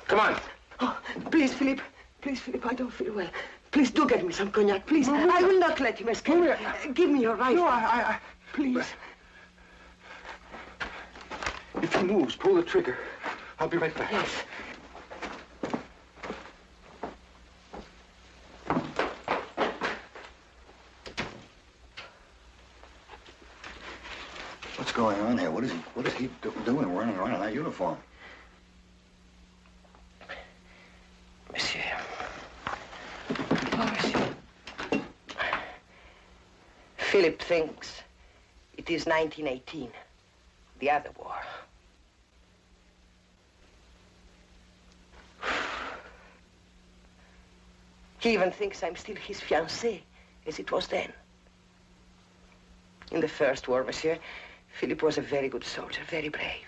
Come on. Oh, please, Philip. Please, Philip, I don't feel well. Please do get me some cognac, please. I will not let him escape. Give me your rifle. No, Please. If he moves, pull the trigger. I'll be right back. Yes. What's going on here? What is he doing running around in that uniform? Monsieur. Oh, monsieur. Philip thinks it is 1918, the other war. He even thinks I'm still his fiancée, as it was then. In the First War, monsieur, Philip was a very good soldier, very brave.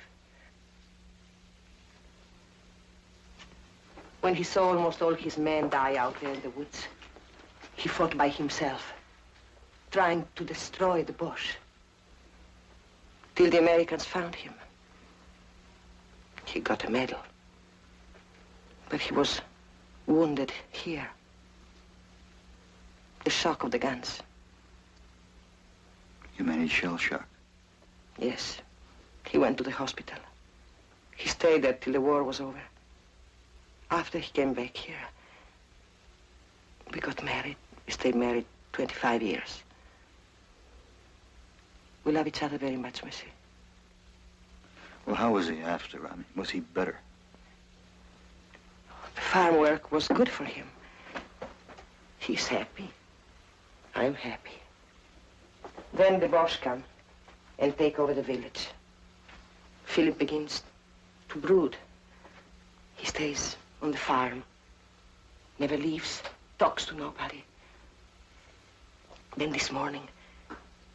When he saw almost all his men die out there in the woods, he fought by himself, trying to destroy the Boche, till the Americans found him. He got a medal, but he was wounded here. The shock of the guns. You mean he's shell shocked? Yes. He went to the hospital. He stayed there till the war was over. After he came back here, we got married. We stayed married 25 years. We love each other very much, monsieur. Well, how was he after? I mean, was he better? The farm work was good for him. He's happy. I'm happy. Then the Boche come and take over the village. Philip begins to brood. He stays on the farm, never leaves, talks to nobody. Then this morning,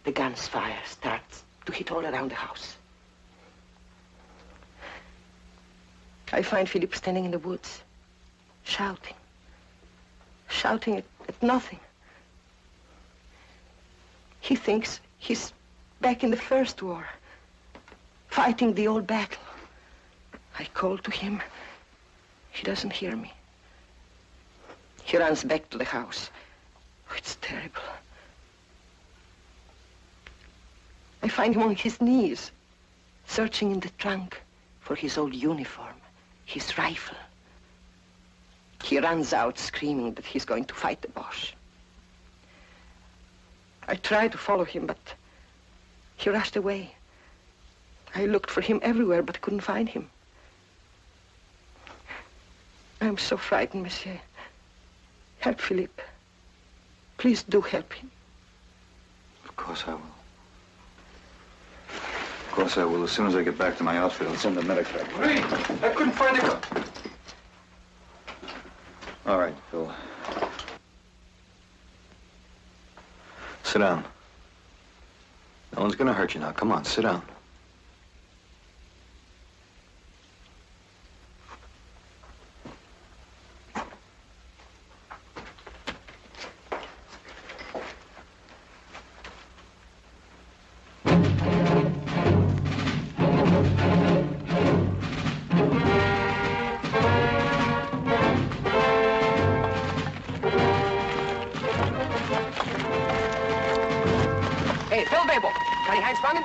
the gun's fire starts to hit all around the house. I find Philip standing in the woods, shouting at nothing. He thinks he's back in the First War, fighting the old battle. I call to him. He doesn't hear me. He runs back to the house. Oh, it's terrible. I find him on his knees, searching in the trunk for his old uniform, his rifle. He runs out screaming that he's going to fight the Boche. I tried to follow him, but he rushed away. I looked for him everywhere, but couldn't find him. I'm so frightened, monsieur. Help Philippe. Please do help him. Of course I will. course I will. As soon as I get back to my outfit, I'll send the medic back. Hey, I couldn't find the gun. All right, Phil. Sit down. No one's gonna hurt you now. Come on, sit down. Hey, Phil Babel, kann ich Heinz fangen?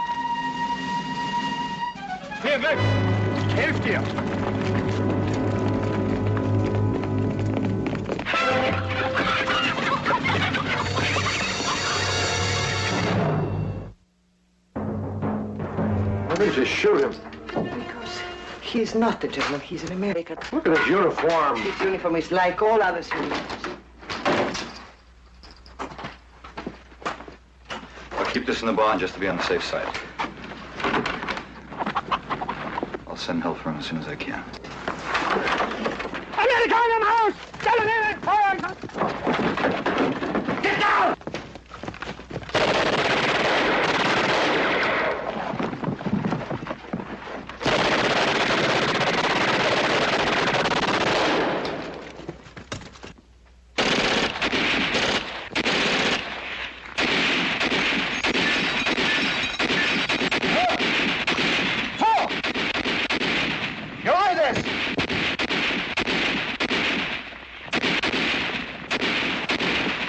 Hier, weg! Hilf dir! Why did you shoot him? Because he's not a German. He's an American. Look at his uniform. His uniform is like all others' uniforms. I'll keep this in the barn just to be on the safe side. I'll send help for him as soon as I can. Amerikaner im Haus! Stellen in Feuer! Get down!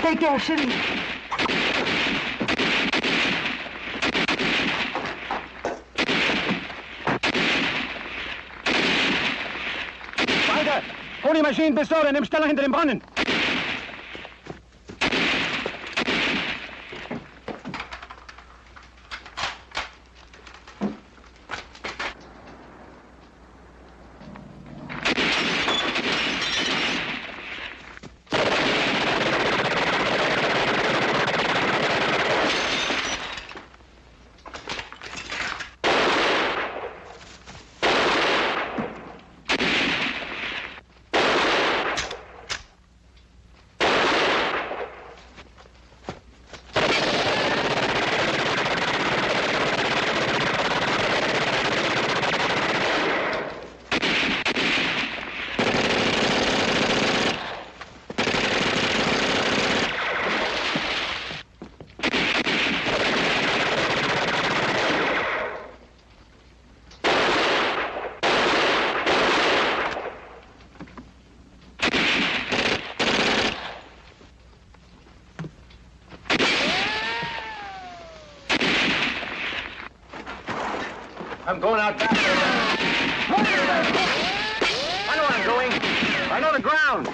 Take care, City. Weiter! Hol die Maschinenpistole, nimm Stellung hinter dem Brunnen! I'm going out back. I know where I'm going. I know the ground.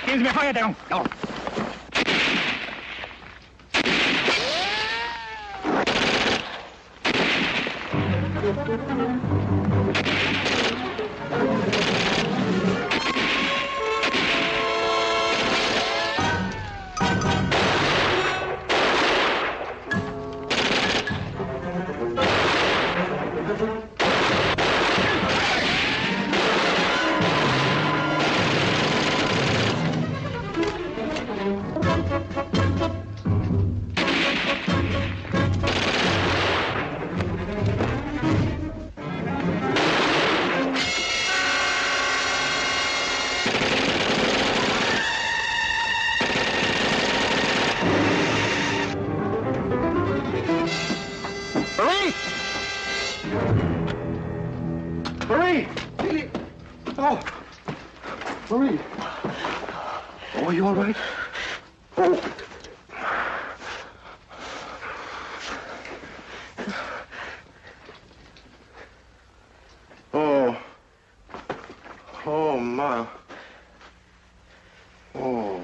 Geben Sie mir Feuerdeckung. No. Marie! Oh! Marie! Oh, are you all right? Oh! Oh. Oh, my. Oh.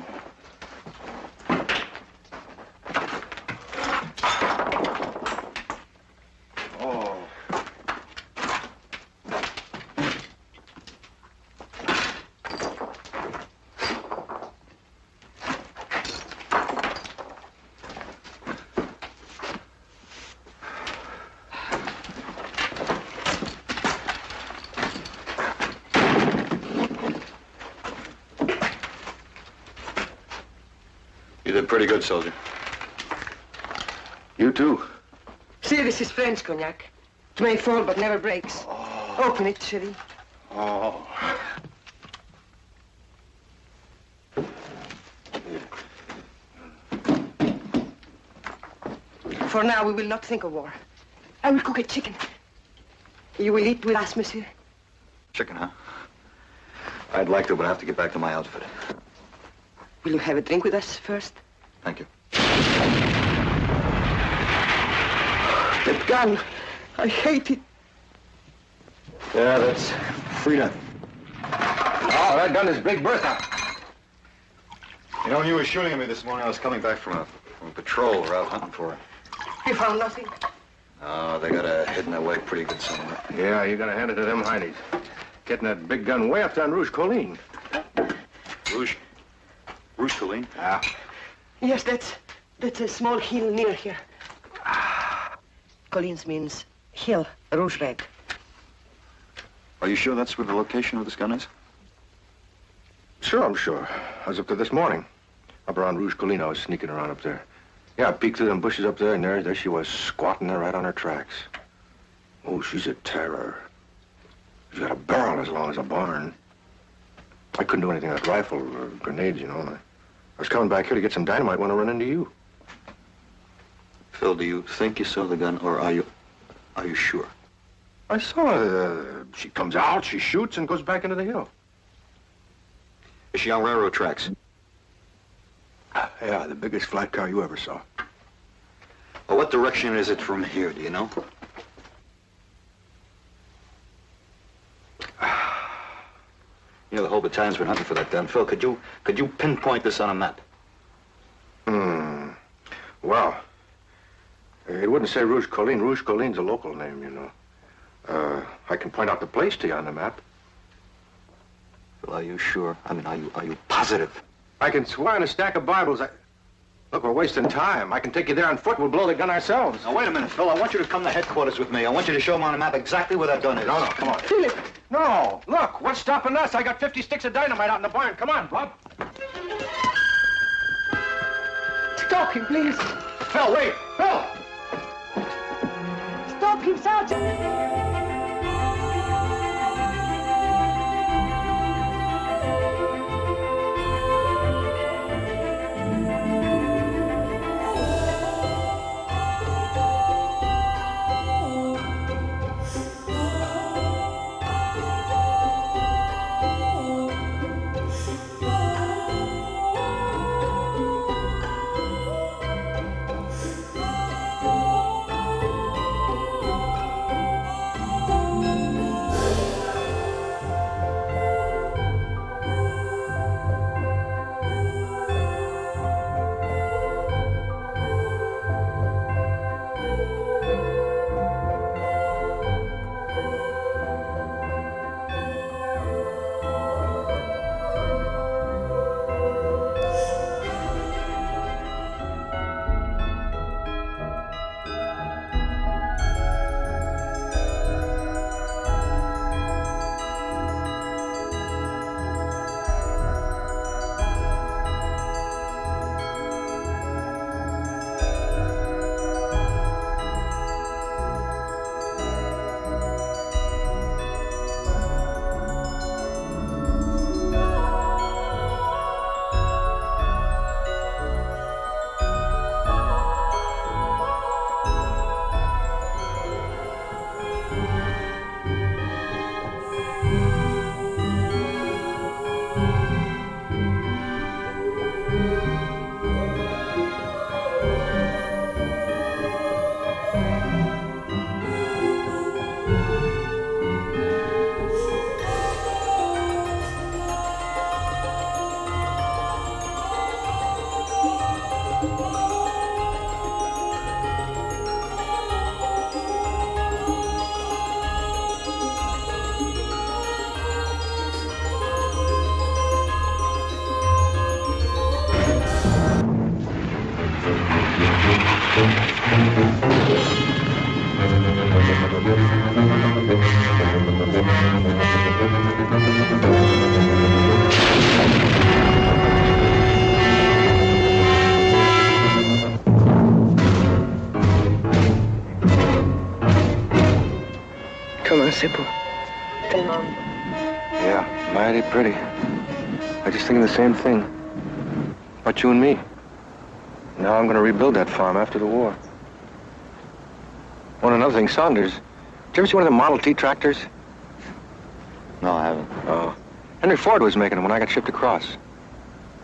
Oh. You did pretty good, soldier. You too. See, this is French cognac. It may fall, but never breaks. Open it, chérie. Oh. For now, we will not think of war. I will cook a chicken. You will eat with us, monsieur. Chicken, huh? I'd like to, but I have to get back to my outfit. Will you have a drink with us first? Thank you. That gun. I hate it. Yeah, that's Frida. Oh, that gun is Big Bertha. You know, when you were shooting at me this morning, I was coming back from a patrol. We're out hunting for her. You found nothing? Oh, they got her hidden away pretty good somewhere. Yeah, you gotta hand it to them Heinies. Getting that big gun way up there on Rouge Colline. Rouge Colline? Yeah. Yes, that's a small hill near here. Collins means hill, Rouge Red. Are you sure that's where the location of this gun is? Sure, I'm sure. I was up there this morning. Up around Rouge Colline, I was sneaking around up there. Yeah, I peeked through them bushes up there, and there she was, squatting there right on her tracks. Oh, she's a terror. She's got a barrel as long as a barn. I couldn't do anything with that rifle or grenades, you know. I was coming back here to get some dynamite when I run into you. Phil, do you think you saw the gun, or are you sure? I saw her. She comes out, she shoots, and goes back into the hill. Is she on railroad tracks? Yeah, the biggest flat car you ever saw. Well, what direction is it from here, do you know? You know, the whole battalion's been hunting for that gun. Phil, could you pinpoint this on a map? Well, it wouldn't say Rouge Colline. Rouge Colline's a local name, you know. I can point out the place to you on the map. Well, are you sure? I mean, are you positive? I can swear on a stack of Bibles. Look, we're wasting time. I can take you there on foot. We'll blow the gun ourselves. Now, wait a minute, Phil. I want you to come to headquarters with me. I want you to show them on a map exactly where that gun is. No, come on. Philip! No, look, what's stopping us? I got 50 sticks of dynamite out in the barn. Come on, Bob. Stop him, please. Phil, wait. Phil! Stop him, Sergeant. c'est beau. Tellement beau. Yeah, mighty pretty. I just thinking the same thing. About you and me. Now I'm going to rebuild that farm after the war. One another thing, Saunders. Did you ever see one of the Model T tractors? No, I haven't. Oh. Henry Ford was making them when I got shipped across.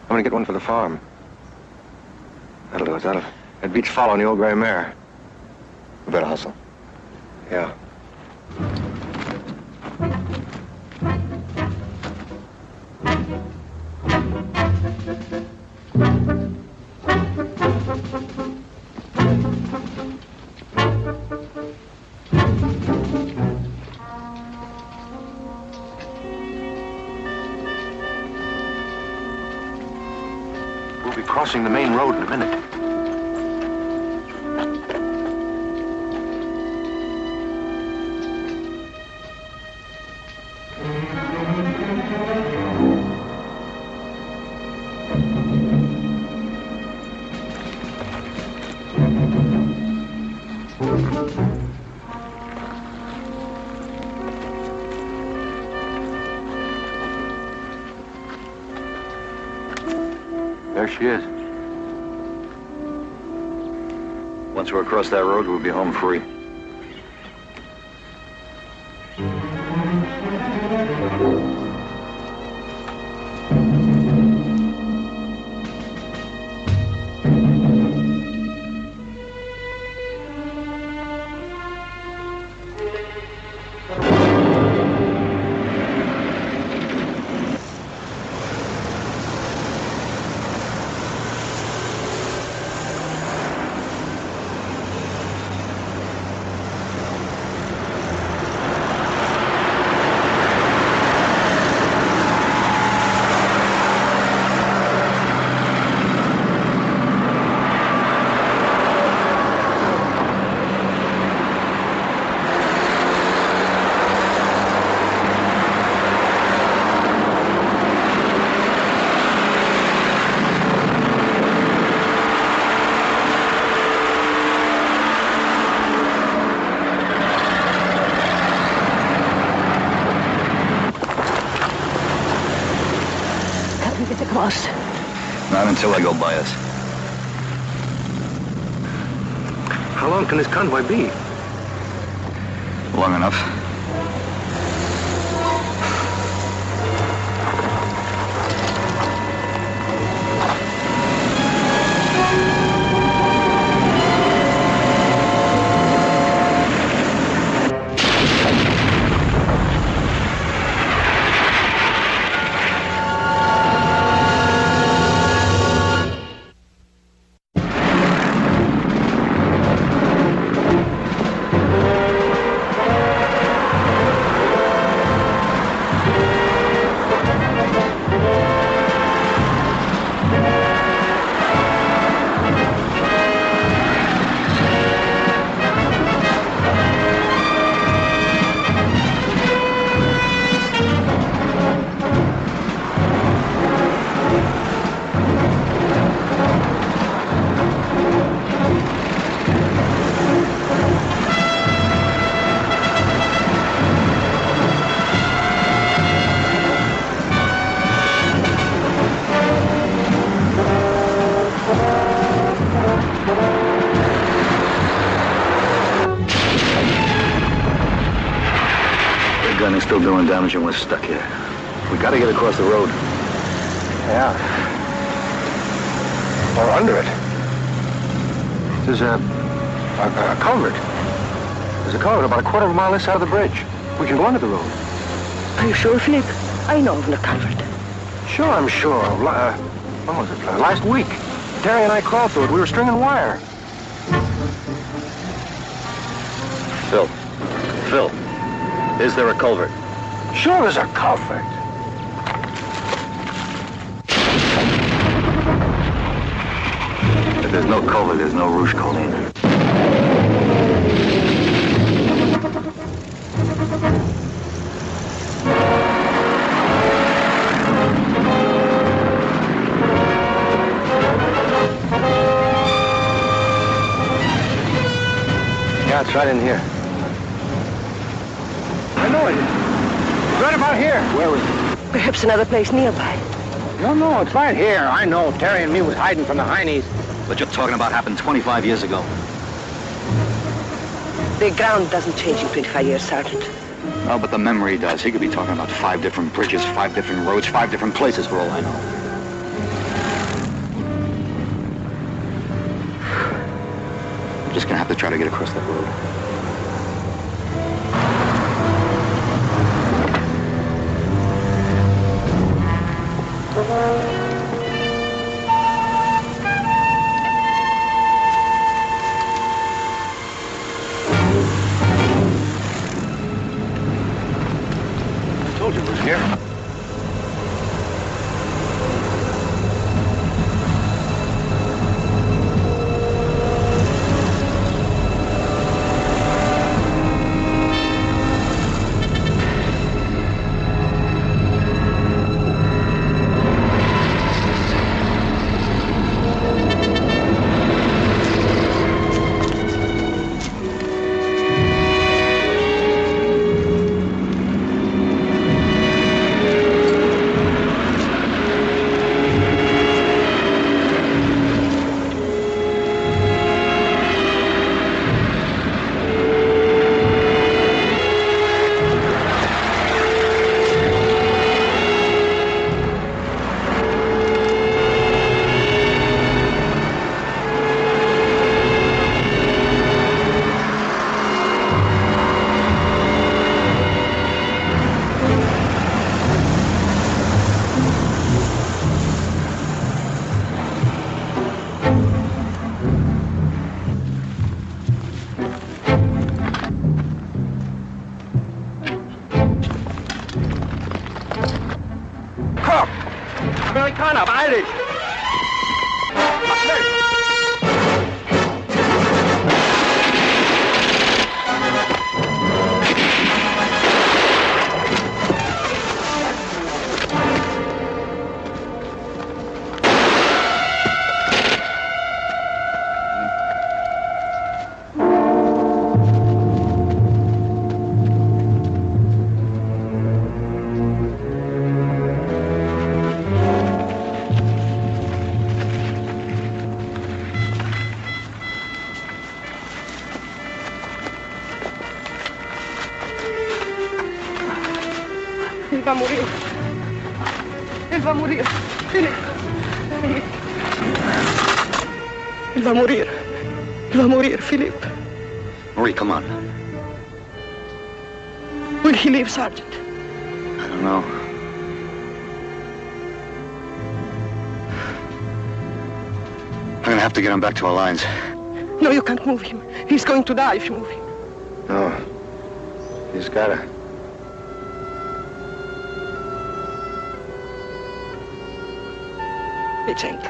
I'm going to get one for the farm. That'll do it. It beats following the old gray mare. We better hustle. Yeah. We'll be crossing the main road in a minute. There she is. Once we're across that road, we'll be home free. Not until I go by us. How long can this convoy be? Long enough. Gunny's still doing damage and we're stuck here. We gotta get across the road. Yeah. Or under it. There's a culvert. There's a culvert about a quarter of a mile this side of the bridge. We can go under the road. Are you sure, Philip? I know of the culvert. Sure, I'm sure. When was it? Last week. Terry and I crawled through it. We were stringing wire. Phil, is there a culvert? Sure there's a culvert. If there's no culvert, there's no Rouge Colline. Yeah, it's right in here. know it. It's right about here. Where is it? Perhaps another place nearby. No, it's right here. I know. Terry and me was hiding from the Heinies. What you're talking about happened 25 years ago. The ground doesn't change in 25 years, Sergeant. No, but the memory does. He could be talking about 5 different bridges, 5 different roads, 5 different places for all I know. I'm just gonna have to try to get across that road. I told you it was here. Amerikaner, beeil dich! Mach schnell! Él va a morir. Él va a morir. Philip. Philip. Él va a morir. Él va a morir, Philip. Marie, come on. Will he live, Sergeant? I don't know. I'm gonna have to get him back to our lines. No, you can't move him. He's going to die if you move him. No. He's gotta. Vicente.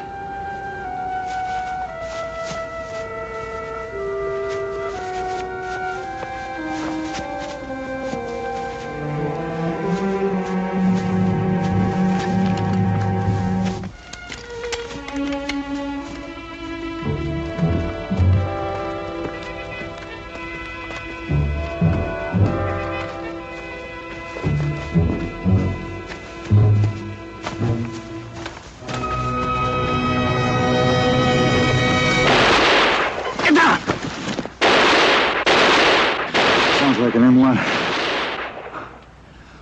Like an M1.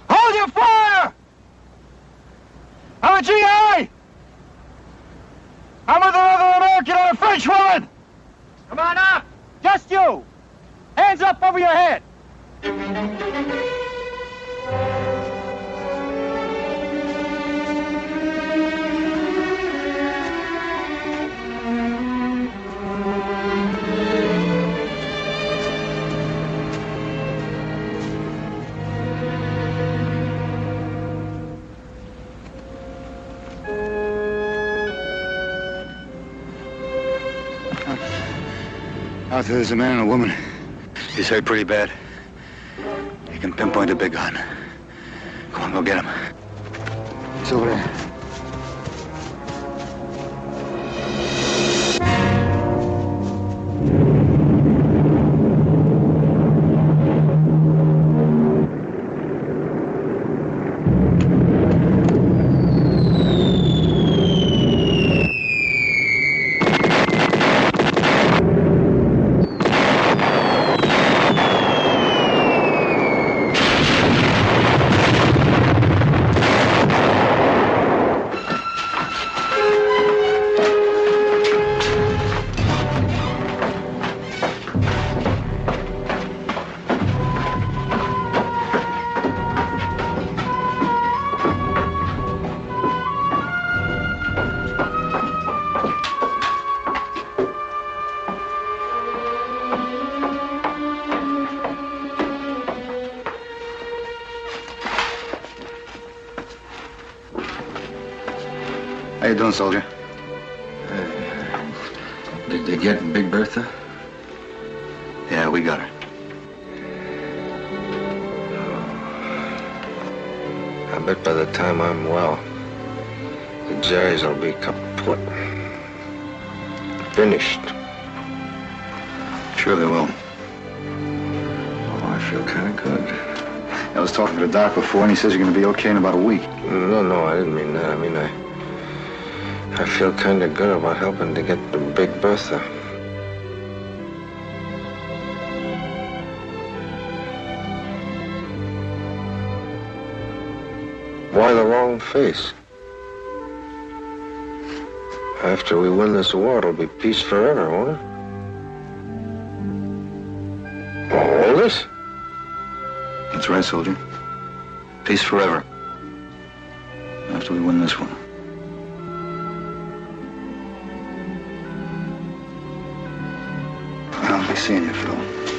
Hold your fire! I'm a GI! I'm with another American and a French woman! Come on up! Just you! Hands up over your head! Out there, there's a man and a woman. He's hurt pretty bad. He can pinpoint a big gun. Come on, go get him. It's over there. How you doing, soldier? Did you get Big Bertha? Yeah, we got her. I bet by the time I'm well, the Jerry's will be kaput. Finished. Sure they will. Oh, I feel kind of good. I was talking to the doc before, and he says you're going to be okay in about a week. No, I didn't mean that. I mean, I feel kind of good about helping to get the Big Bertha. Why the long face? After we win this war, it'll be peace forever, won't it? All this? That's right, soldier. Peace forever. After we win this one. I'll be seeing you, Phil.